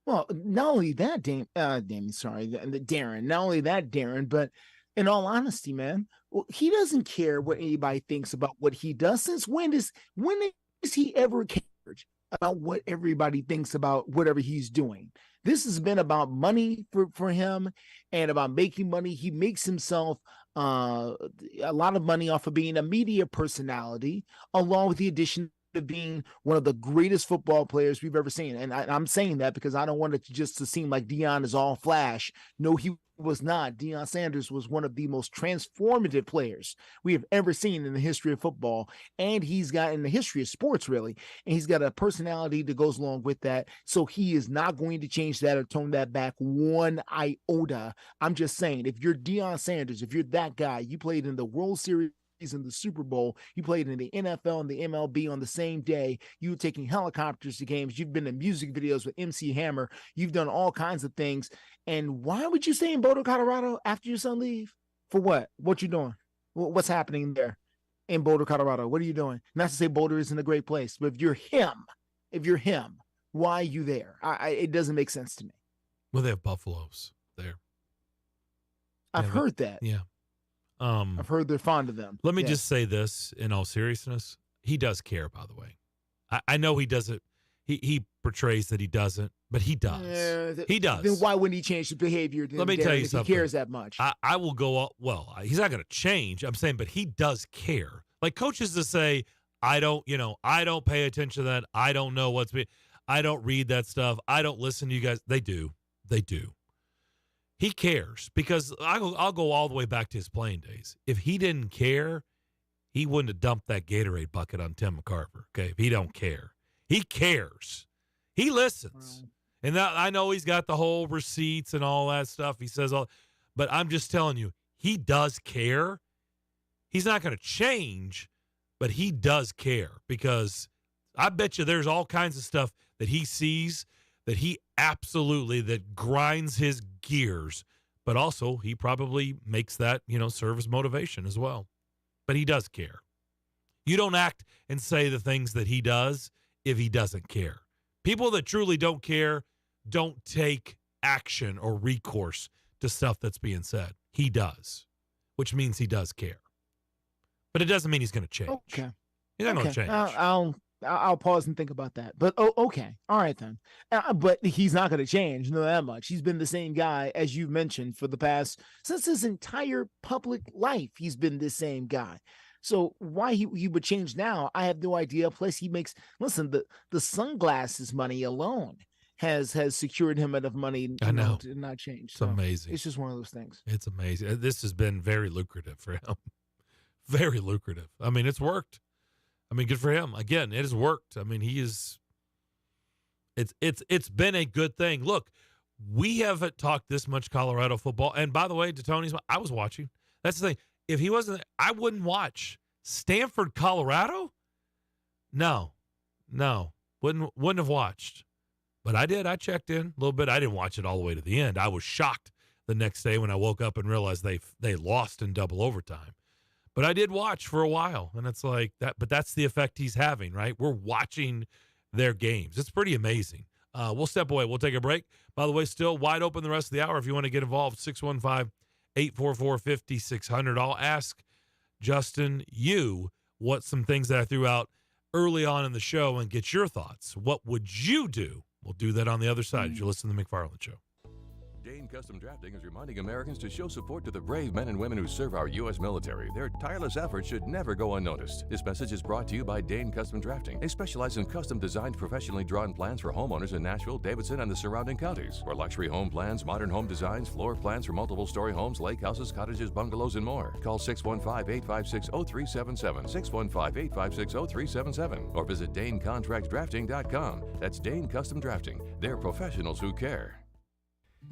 Well, not only that, Darren, not only that, Darren, but in all honesty, man, well, he doesn't care what anybody thinks about what he does. Since when is he ever cared about what everybody thinks about whatever he's doing? This has been about money for him and about making money. He makes himself a lot of money off of being a media personality, along with the addition of being one of the greatest football players we've ever seen. And I'm saying that because I don't want it to seem like Deion is all flash. No, he was not. Deion Sanders was one of the most transformative players we have ever seen in the history of football. And he's got in the history of sports, really. And he's got a personality that goes along with that. So he is not going to change that or tone that back one iota. I'm just saying, if you're Deion Sanders, if you're that guy, you played in the World Series, in the Super Bowl, you played in the NFL and the MLB on the same day, you were taking helicopters to games, you've been in music videos with MC Hammer, you've done all kinds of things. And why would you stay in Boulder, Colorado after your son leave? For what? What you doing? What's happening there in Boulder, Colorado? What are you doing? Not to say Boulder isn't a great place, but if you're him, why are you there? It doesn't make sense to me. Well, they have buffaloes there. I've heard that. Yeah. I've heard they're fond of them. Let me just say this in all seriousness. He does care, by the way. I know he doesn't. He portrays that he doesn't, but he does. He does. Then why wouldn't he change his behavior? Let me tell you something. If he cares that much. I will go, well, he's not going to change. I'm saying, but he does care. Like coaches that say, I don't pay attention to that. I don't know I don't read that stuff. I don't listen to you guys. They do. He cares because I'll go all the way back to his playing days. If he didn't care, he wouldn't have dumped that Gatorade bucket on Tim McCarver. Okay, if he don't care, he cares. He listens, and that, I know he's got the whole receipts and all that stuff. He says all, but I'm just telling you, he does care. He's not going to change, but he does care because I bet you there's all kinds of stuff that he sees that he absolutely that grinds his gears, but also he probably makes that, serve as motivation as well. But he does care. You don't act and say the things that he does if he doesn't care. People that truly don't care don't take action or recourse to stuff that's being said. He does, which means he does care. But it doesn't mean he's going to change. Okay. He's not going to change. I'll pause and think about that. But okay. All right then. But he's not going to change, know that much. He's been the same guy, as you mentioned, since his entire public life. He's been the same guy. So why he would change now, I have no idea. Plus he makes, the sunglasses money alone has secured him enough money to not change. It's amazing. It's just one of those things. It's amazing. This has been very lucrative for him. Very lucrative. I mean, it's worked. I mean, good for him. Again, it has worked. I mean, it's been a good thing. Look, we haven't talked this much Colorado football. And by the way, to Tony's, I was watching. That's the thing. If he wasn't, I wouldn't watch. Stanford, Colorado? No, wouldn't have watched. But I did. I checked in a little bit. I didn't watch it all the way to the end. I was shocked the next day when I woke up and realized they lost in double overtime. But I did watch for a while, and it's like that. But that's the effect he's having, right? We're watching their games. It's pretty amazing. We'll step away. We'll take a break. By the way, still wide open the rest of the hour if you want to get involved. 615-844-5600. I'll ask Justin what some things that I threw out early on in the show and get your thoughts. What would you do? We'll do that on the other side as you listen to the McFarland Show. Dane Custom Drafting is reminding Americans to show support to the brave men and women who serve our U.S. military. Their tireless efforts should never go unnoticed. This message is brought to you by Dane Custom Drafting. They specialize in custom-designed, professionally drawn plans for homeowners in Nashville, Davidson, and the surrounding counties. For luxury home plans, modern home designs, floor plans for multiple-story homes, lake houses, cottages, bungalows, and more. Call 615-856-0377, 615-856-0377, or visit DaneContractDrafting.com. That's Dane Custom Drafting. They're professionals who care.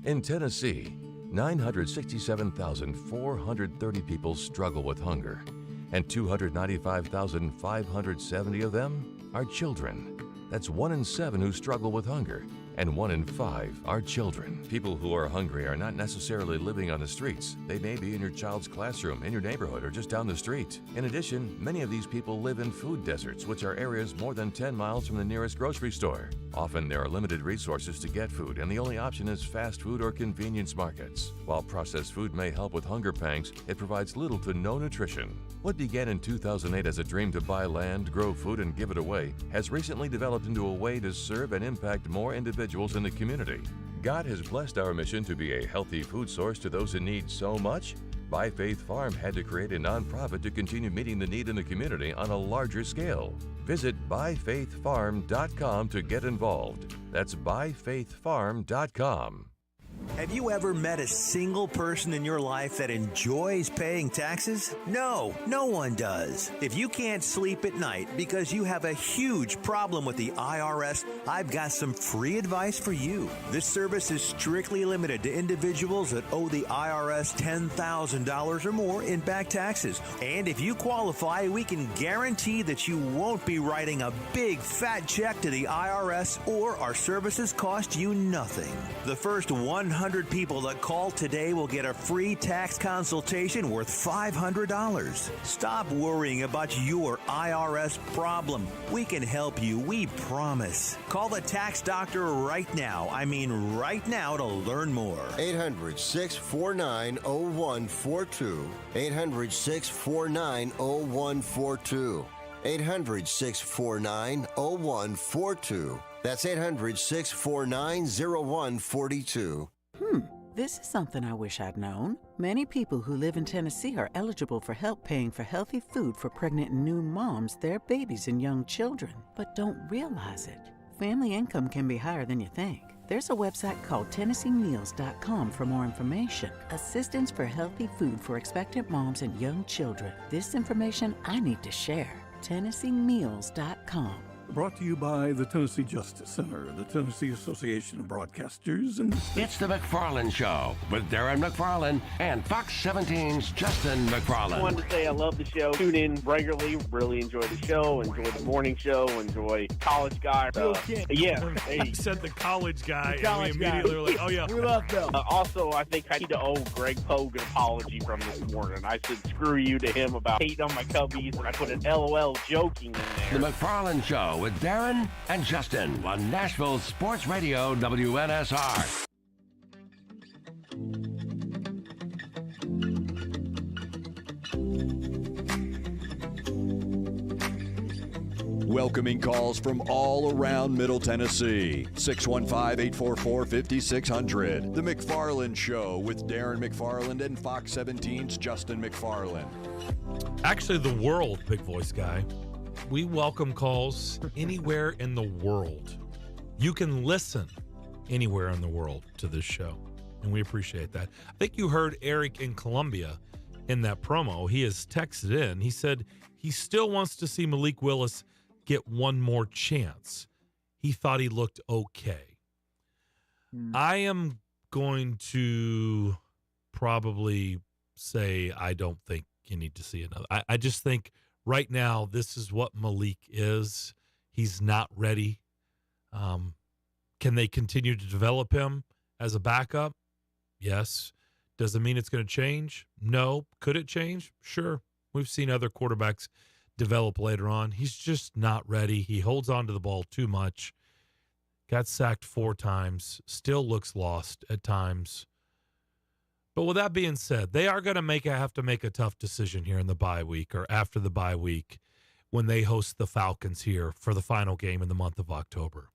In Tennessee, 967,430 people struggle with hunger, and 295,570 of them are children. That's 1 in 7 who struggle with hunger, and 1 in 5 are children. People who are hungry are not necessarily living on the streets. They may be in your child's classroom, in your neighborhood, or just down the street. In addition, many of these people live in food deserts, which are areas more than 10 miles from the nearest grocery store. Often there are limited resources to get food, and the only option is fast food or convenience markets. While processed food may help with hunger pangs, it provides little to no nutrition. What began in 2008 as a dream to buy land, grow food, and give it away has recently developed into a way to serve and impact more individuals in the community. God has blessed our mission to be a healthy food source to those in need so much, By Faith Farm had to create a nonprofit to continue meeting the need in the community on a larger scale. Visit ByFaithFarm.com to get involved. That's ByFaithFarm.com. Have you ever met a single person in your life that enjoys paying taxes? No, no one does. If you can't sleep at night because you have a huge problem with the IRS, I've got some free advice for you. This service is strictly limited to individuals that owe the IRS $10,000 or more in back taxes. And if you qualify, we can guarantee that you won't be writing a big fat check to the IRS, or our services cost you nothing. The first 100 people that call today will get a free tax consultation worth $500. Stop worrying about your IRS problem. We can help you, we promise. Call the tax doctor right now. I mean right now, to learn more. 800-649-0142. 800-649-0142. 800-649-0142. That's 800-649-0142. This is something I wish I'd known. Many people who live in Tennessee are eligible for help paying for healthy food for pregnant and new moms, their babies, and young children, but don't realize it. Family income can be higher than you think. There's a website called TennesseeMeals.com for more information. Assistance for healthy food for expectant moms and young children. This information I need to share. TennesseeMeals.com. Brought to you by the Tennessee Justice Center, the Tennessee Association of Broadcasters, and... It's the McFarland Show with Darren McFarland and Fox 17's Justin McFarland. I wanted to say I love the show. Tune in regularly. Really enjoy the show. Enjoy the morning show. Enjoy College Guy. Yeah. He said the college guy, The college and we immediately were like, oh, yeah. We love Bill. Also, I think I need to owe Greg Pogue an apology from this morning. I said screw you to him about hating on my Cubbies, and I put an LOL joking in there. The McFarland Show with Darren and Justin on Nashville Sports Radio WNSR. Welcoming calls from all around Middle Tennessee. 615-844-5600. The McFarland Show with Darren McFarland and Fox 17's Justin McFarland. Actually, the world, big voice guy. We welcome calls anywhere in the world. You can listen anywhere in the world to this show, and we appreciate that. I think you heard Eric in Columbia in that promo. He has texted in. He said he still wants to see Malik Willis get one more chance. He thought he looked okay. I am going to probably say I don't think you need to see another. I just think right now, this is what Malik is. He's not ready. Can they continue to develop him as a backup? Yes. Does it mean it's going to change? No. Could it change? Sure. We've seen other quarterbacks develop later on. He's just not ready. He holds on to the ball too much. Got sacked 4 times. Still looks lost at times. But with that being said, they are going to have to make a tough decision here in the bye week or after the bye week when they host the Falcons here for the final game in the month of October.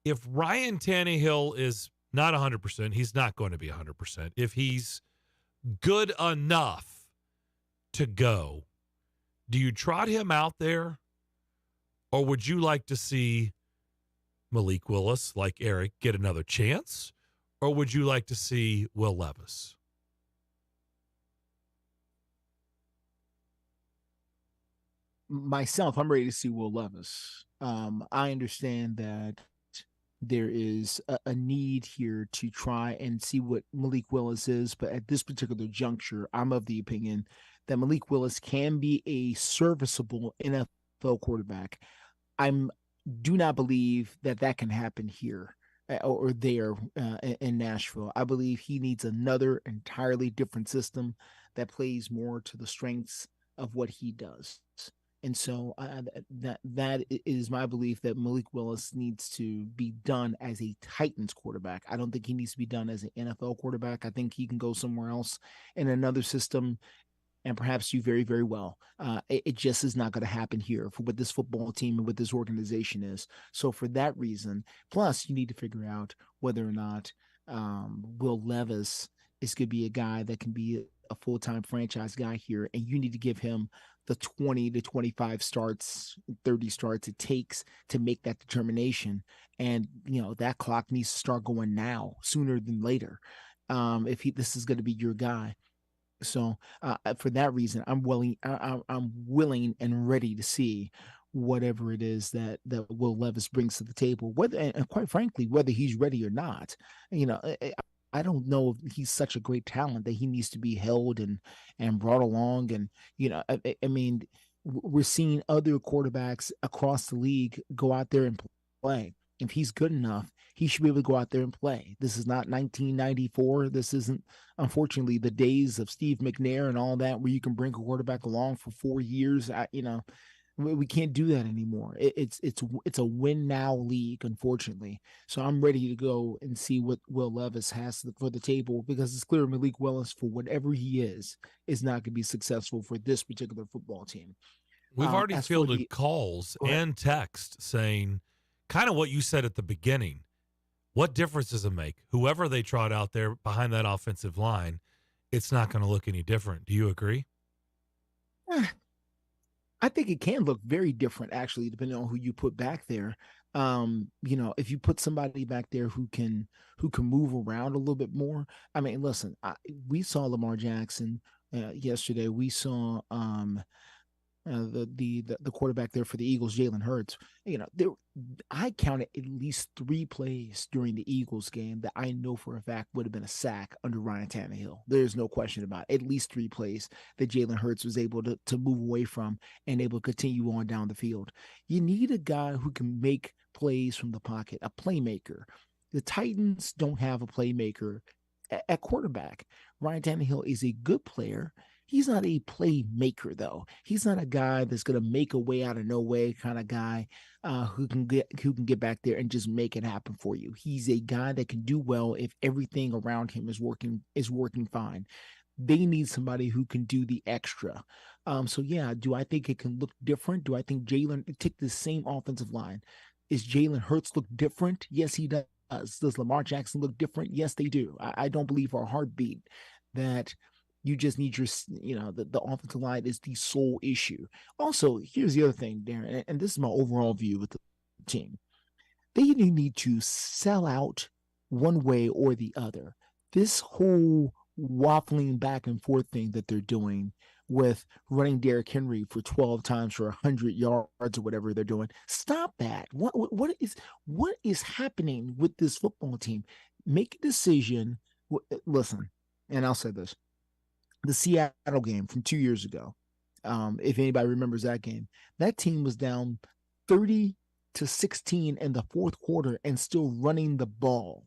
If Ryan Tannehill is not 100%. He's not going to be 100%. If he's good enough to go, do you trot him out there, or would you like to see Malik Willis, like Eric, get another chance, or would you like to see Will Levis? Myself, I'm ready to see Will Levis. I understand that there is a need here to try and see what Malik Willis is, but at this particular juncture, I'm of the opinion that Malik Willis can be a serviceable NFL quarterback. Do not believe that can happen here or there in Nashville. I believe he needs another entirely different system that plays more to the strengths of what he does. And so that is my belief, that Malik Willis needs to be done as a Titans quarterback. I don't think he needs to be done as an NFL quarterback. I think he can go somewhere else in another system and perhaps do very, very well. It just is not going to happen here for what this football team and what this organization is. So for that reason, plus you need to figure out whether or not Will Levis is going to be a guy that can be a full-time franchise guy here, and you need to give him the 20 to 25 starts, 30 starts it takes to make that determination. And, that clock needs to start going now, sooner than later, if this is going to be your guy. So for that reason, I'm willing and ready to see whatever it is that Will Levis brings to the table, and quite frankly, whether he's ready or not. I don't know if he's such a great talent that he needs to be held and brought along. And, I mean, we're seeing other quarterbacks across the league go out there and play. If he's good enough, he should be able to go out there and play. This is not 1994. This isn't, unfortunately, the days of Steve McNair and all that, where you can bring a quarterback along for 4 years. We can't do that anymore. It's a win now league, unfortunately. So I'm ready to go and see what Will Levis has for the table, because it's clear Malik Willis, for whatever he is not going to be successful for this particular football team. We've already fielded calls and text saying kind of what you said at the beginning. What difference does it make? Whoever they trot out there behind that offensive line, it's not going to look any different. Do you agree? I think it can look very different, actually, depending on who you put back there. If you put somebody back there who can move around a little bit more. I mean, listen, we saw Lamar Jackson yesterday. We saw the quarterback there for the Eagles, Jalen Hurts. I counted at least 3 plays during the Eagles game that I know for a fact would have been a sack under Ryan Tannehill. There's no question about it. At least 3 plays that Jalen Hurts was able to move away from and able to continue on down the field. You need a guy who can make plays from the pocket, a playmaker. The Titans don't have a playmaker at quarterback. Ryan Tannehill is a good player. He's not a playmaker, though. He's not a guy that's going to make a way out of no way kind of guy who can get back there and just make it happen for you. He's a guy that can do well if everything around him is working fine. They need somebody who can do the extra. So yeah, do I think it can look different? Do I think take the same offensive line? Is Jalen Hurts look different? Yes, he does. Does Lamar Jackson look different? Yes, they do. I don't believe for a heartbeat that you just need the offensive line is the sole issue. Also, here's the other thing, Darren, and this is my overall view with the team. They need to sell out one way or the other. This whole waffling back and forth thing that they're doing with running Derrick Henry for 12 times for 100 yards or whatever they're doing, stop that. What is happening with this football team? Make a decision. Listen, and I'll say this. The Seattle game from 2 years ago, if anybody remembers that game, that team was down 30-16 in the fourth quarter and still running the ball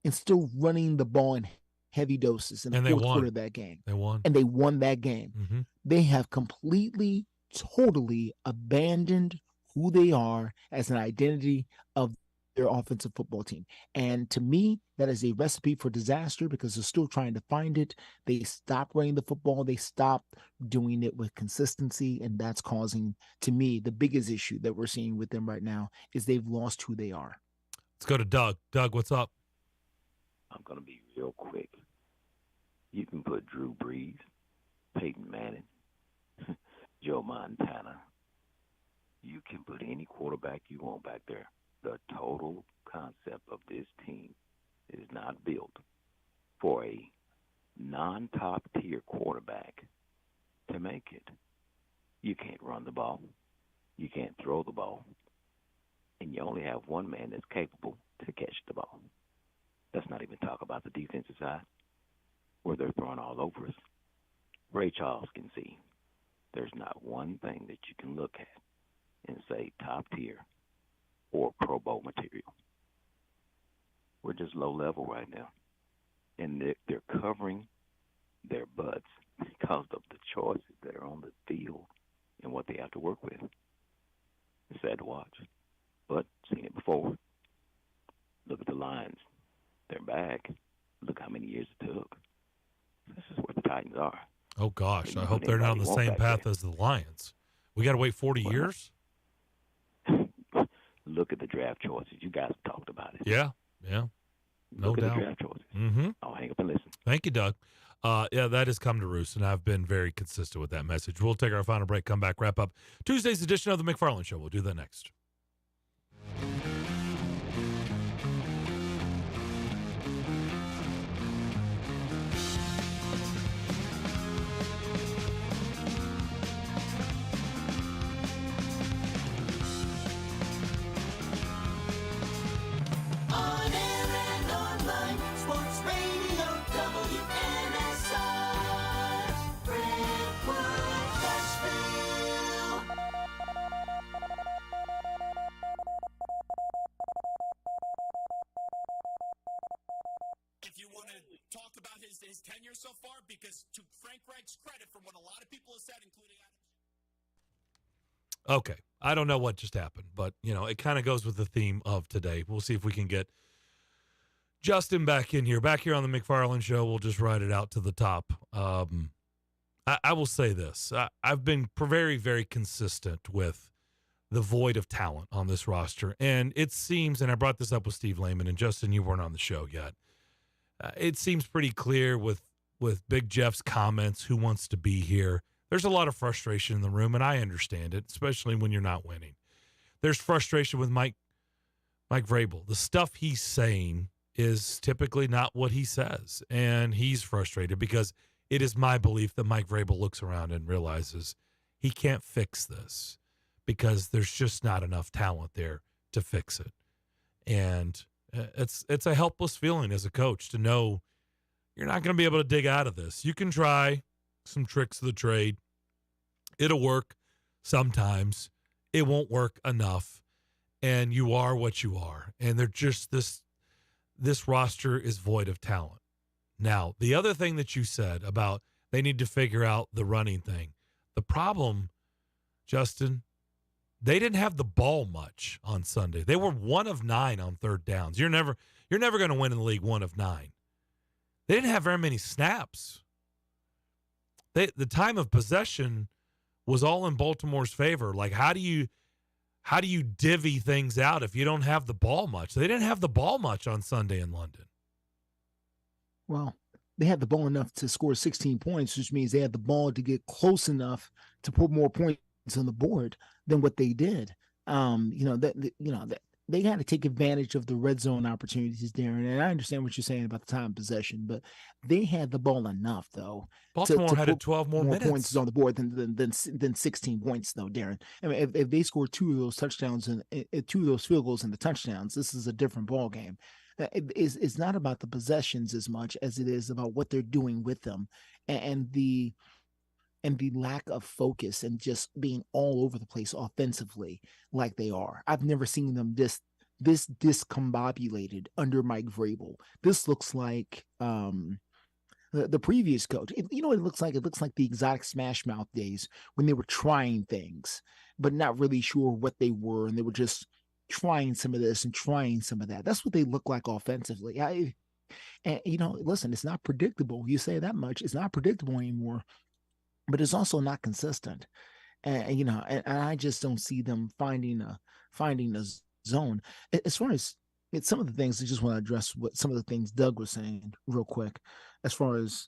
in heavy doses in the fourth quarter of that game. They won. And they won that game. Mm-hmm. They have completely, totally abandoned who they are as an identity of their offensive football team. And to me, that is a recipe for disaster because they're still trying to find it. They stopped running the football. They stopped doing it with consistency. And that's causing, to me, the biggest issue that we're seeing with them right now is they've lost who they are. Let's go to Doug. Doug, what's up? I'm going to be real quick. You can put Drew Brees, Peyton Manning, Joe Montana. You can put any quarterback you want back there. The total concept of this team is not built for a non-top tier quarterback to make it. You can't run the ball. You can't throw the ball. And you only have one man that's capable to catch the ball. Let's not even talk about the defensive side, where they're throwing all over us. Ray Charles can see there's not one thing that you can look at and say top tier or Pro Bowl material. We're just low level right now. And they're covering their butts because of the choices that are on the field and what they have to work with. It's sad to watch, but seen it before. Look at the Lions. They're back. Look how many years it took. This is where the Titans are. Oh, gosh. I hope they're not on the same path as the Lions. We got to wait 40 years? Look at the draft choices. You guys talked about it. Yeah. No Look doubt. at the draft choices. Mm-hmm. I'll hang up and listen. Thank you, Doug. Yeah, that has come to roost, and I've been very consistent with that message. We'll take our final break, come back, wrap up Tuesday's edition of the McFarland Show. We'll do that next. On air and online, Sports Radio WNSR, Brentwood, Nashville. If you want to talk about his tenure so far, because to Frank Reich's credit, from what a lot of people have said, including Okay. I don't know what just happened, but, it kind of goes with the theme of today. We'll see if we can get Justin back in here. Back here on the McFarland Show, we'll just ride it out to the top. I will say this. I've been very, very consistent with the void of talent on this roster. And it seems, and I brought this up with Steve Lehman, and Justin, you weren't on the show yet. It seems pretty clear with Big Jeff's comments, who wants to be here. There's a lot of frustration in the room, and I understand it, especially when you're not winning. There's frustration with Mike Vrabel. The stuff he's saying is typically not what he says, and he's frustrated because it is my belief that Mike Vrabel looks around and realizes he can't fix this because there's just not enough talent there to fix it. And it's a helpless feeling as a coach to know you're not going to be able to dig out of this. You can try some tricks of the trade. It'll work sometimes. It won't work enough. And you are what you are. And they're just this roster is void of talent. Now, the other thing that you said about they need to figure out the running thing. The problem, Justin, they didn't have the ball much on Sunday. They were 1 of 9 on third downs. You're never going to win in the league 1 of 9. They didn't have very many snaps. The time of possession was all in Baltimore's favor. Like, how do you divvy things out if you don't have the ball much? They didn't have the ball much on Sunday in London. Well, they had the ball enough to score 16 points, which means they had the ball to get close enough to put more points on the board than what they did. They had to take advantage of the red zone opportunities, Darren. And I understand what you're saying about the time of possession, but they had the ball enough, though. Baltimore had put 12 more minutes points on the board than 16 points, though, Darren. I mean, if they score 2 of those touchdowns and 2 of those field goals and the touchdowns, this is a different ball game. It's not about the possessions as much as it is about what they're doing with them and the lack of focus and just being all over the place offensively like they are. I've never seen them this discombobulated under Mike Vrabel. This looks like the previous coach. You know what it looks like? It looks like the exotic Smash Mouth days when they were trying things, but not really sure what they were, and they were just trying some of this and trying some of that. That's what they look like offensively. Listen, it's not predictable. You say that much. It's not predictable anymore. But it's also not consistent, and I just don't see them finding a zone. As far as it's some of the things I just want to address what some of the things Doug was saying real quick, as far as,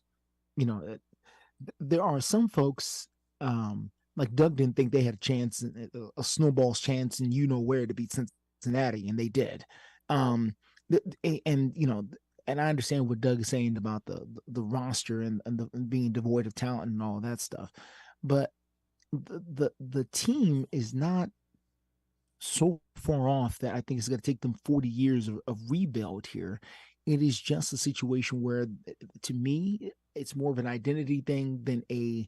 there are some folks, like Doug didn't think they had a chance, a snowball's chance, and where to beat Cincinnati, and they did. And I understand what Doug is saying about the roster and being devoid of talent and all of that stuff, but the team is not so far off that I think it's going to take them 40 years of rebuild here. It is just a situation where, to me, it's more of an identity thing than a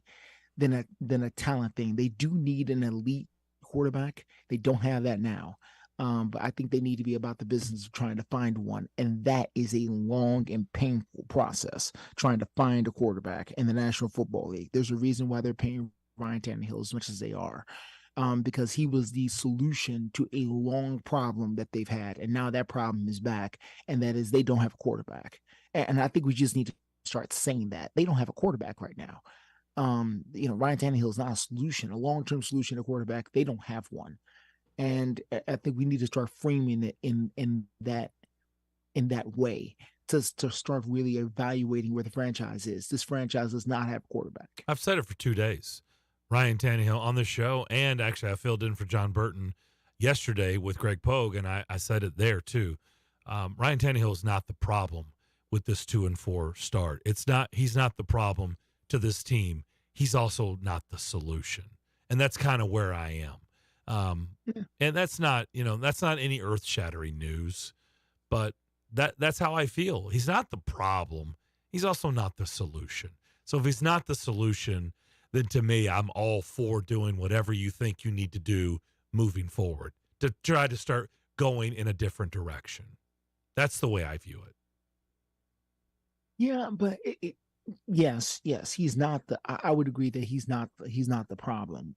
talent thing. They do need an elite quarterback. They don't have that now. But I think they need to be about the business of trying to find one. And that is a long and painful process, trying to find a quarterback in the National Football League. There's a reason why they're paying Ryan Tannehill as much as they are, because he was the solution to a long problem that they've had. And now that problem is back, and that is they don't have a quarterback. And I think we just need to start saying that. They don't have a quarterback right now. Ryan Tannehill is not a solution, a long-term solution to quarterback. They don't have one. And I think we need to start framing it in that way to start really evaluating where the franchise is. This franchise does not have a quarterback. I've said it for 2 days. Ryan Tannehill on the show, and actually I filled in for John Burton yesterday with Greg Pogue, and I said it there too. Ryan Tannehill is not the problem with this 2-4 start. He's not the problem to this team. He's also not the solution. And that's kind of where I am. And that's not any earth-shattering news, but that's how I feel. He's not the problem. He's also not the solution. So if he's not the solution, then to me, I'm all for doing whatever you think you need to do moving forward to try to start going in a different direction. That's the way I view it. Yeah, but yes, he's not I would agree that he's not the problem.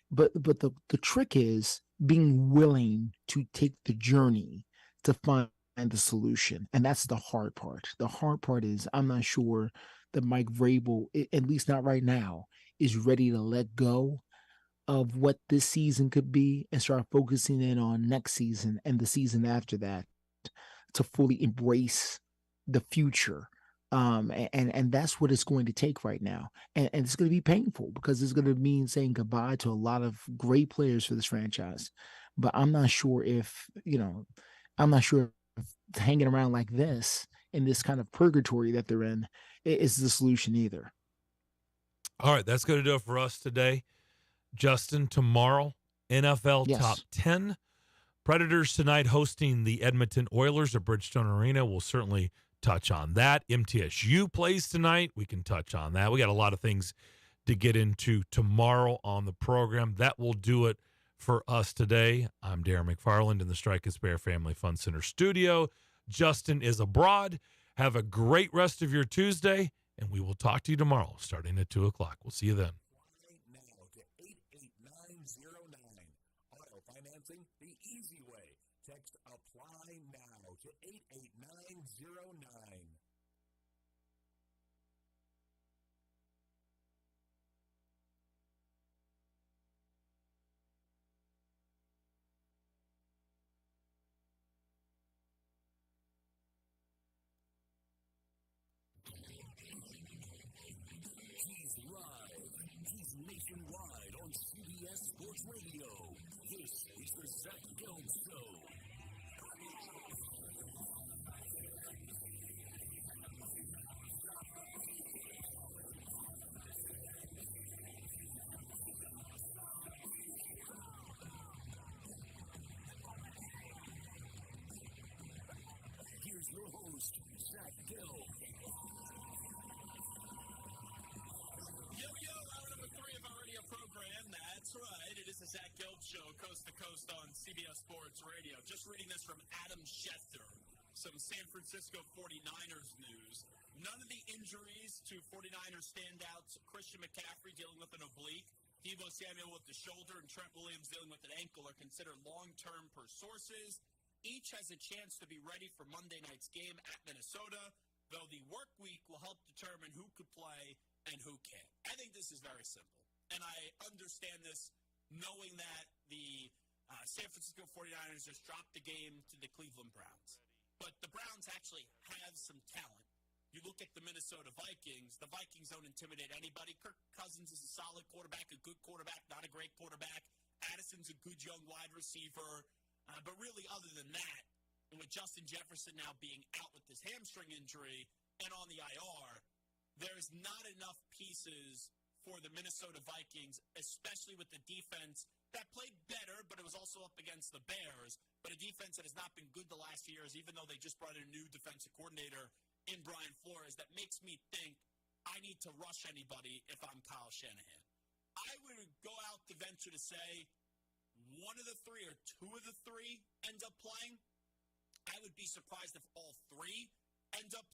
But the trick is being willing to take the journey to find the solution, and that's the hard part. The hard part is I'm not sure that Mike Vrabel, at least not right now, is ready to let go of what this season could be and start focusing in on next season and the season after that to fully embrace the future. And that's what it's going to take right now. And it's going to be painful because it's going to mean saying goodbye to a lot of great players for this franchise. But I'm not sure if hanging around like this in this kind of purgatory that they're in is the solution either. All right, that's going to do it for us today. Justin, tomorrow, NFL Top 10. Predators tonight hosting the Edmonton Oilers at Bridgestone Arena. We'll certainly touch on that. MTSU plays tonight. We can touch on that. We got a lot of things to get into tomorrow on the program. That will do it for us today. I'm Darren McFarland in the Strike and Spare Family Fun Center studio. Justin is abroad. Have a great rest of your Tuesday, and we will talk to you tomorrow starting at 2 o'clock. We'll see you then. Now to 88909. Auto financing the easy way. Text apply now to 88909. He's live. He's nationwide on CBS Sports Radio. This is the Zach Gelb Show. Here's your host, Zach Gelb. Hour number 3 of our radio program. That's right. It is the Zach Gelb Show, coast to coast on CBS Sports Radio. Just reading this from Adam Schefter, some San Francisco 49ers news. None of the injuries to 49ers standouts, Christian McCaffrey dealing with an oblique, Deebo Samuel with the shoulder, and Trent Williams dealing with an ankle are considered long-term per sources. Each has a chance to be ready for Monday night's game at Minnesota, though the work week will help determine who could play and who can't. I think this is very simple. And I understand this knowing that the San Francisco 49ers just dropped the game to the Cleveland Browns. But the Browns actually have some talent. You look at the Minnesota Vikings, the Vikings don't intimidate anybody. Kirk Cousins is a solid quarterback, a good quarterback, not a great quarterback. Addison's a good young wide receiver. But really, other than that, and with Justin Jefferson now being out with this hamstring injury and on the IR, there's not enough pieces for the Minnesota Vikings, especially with the defense that played better, but it was also up against the Bears, but a defense that has not been good the last few years, even though they just brought in a new defensive coordinator in Brian Flores. That makes me think I need to rush anybody if I'm Kyle Shanahan. I would go out to venture to say one of the three or two of the three end up playing. I would be surprised if all three end up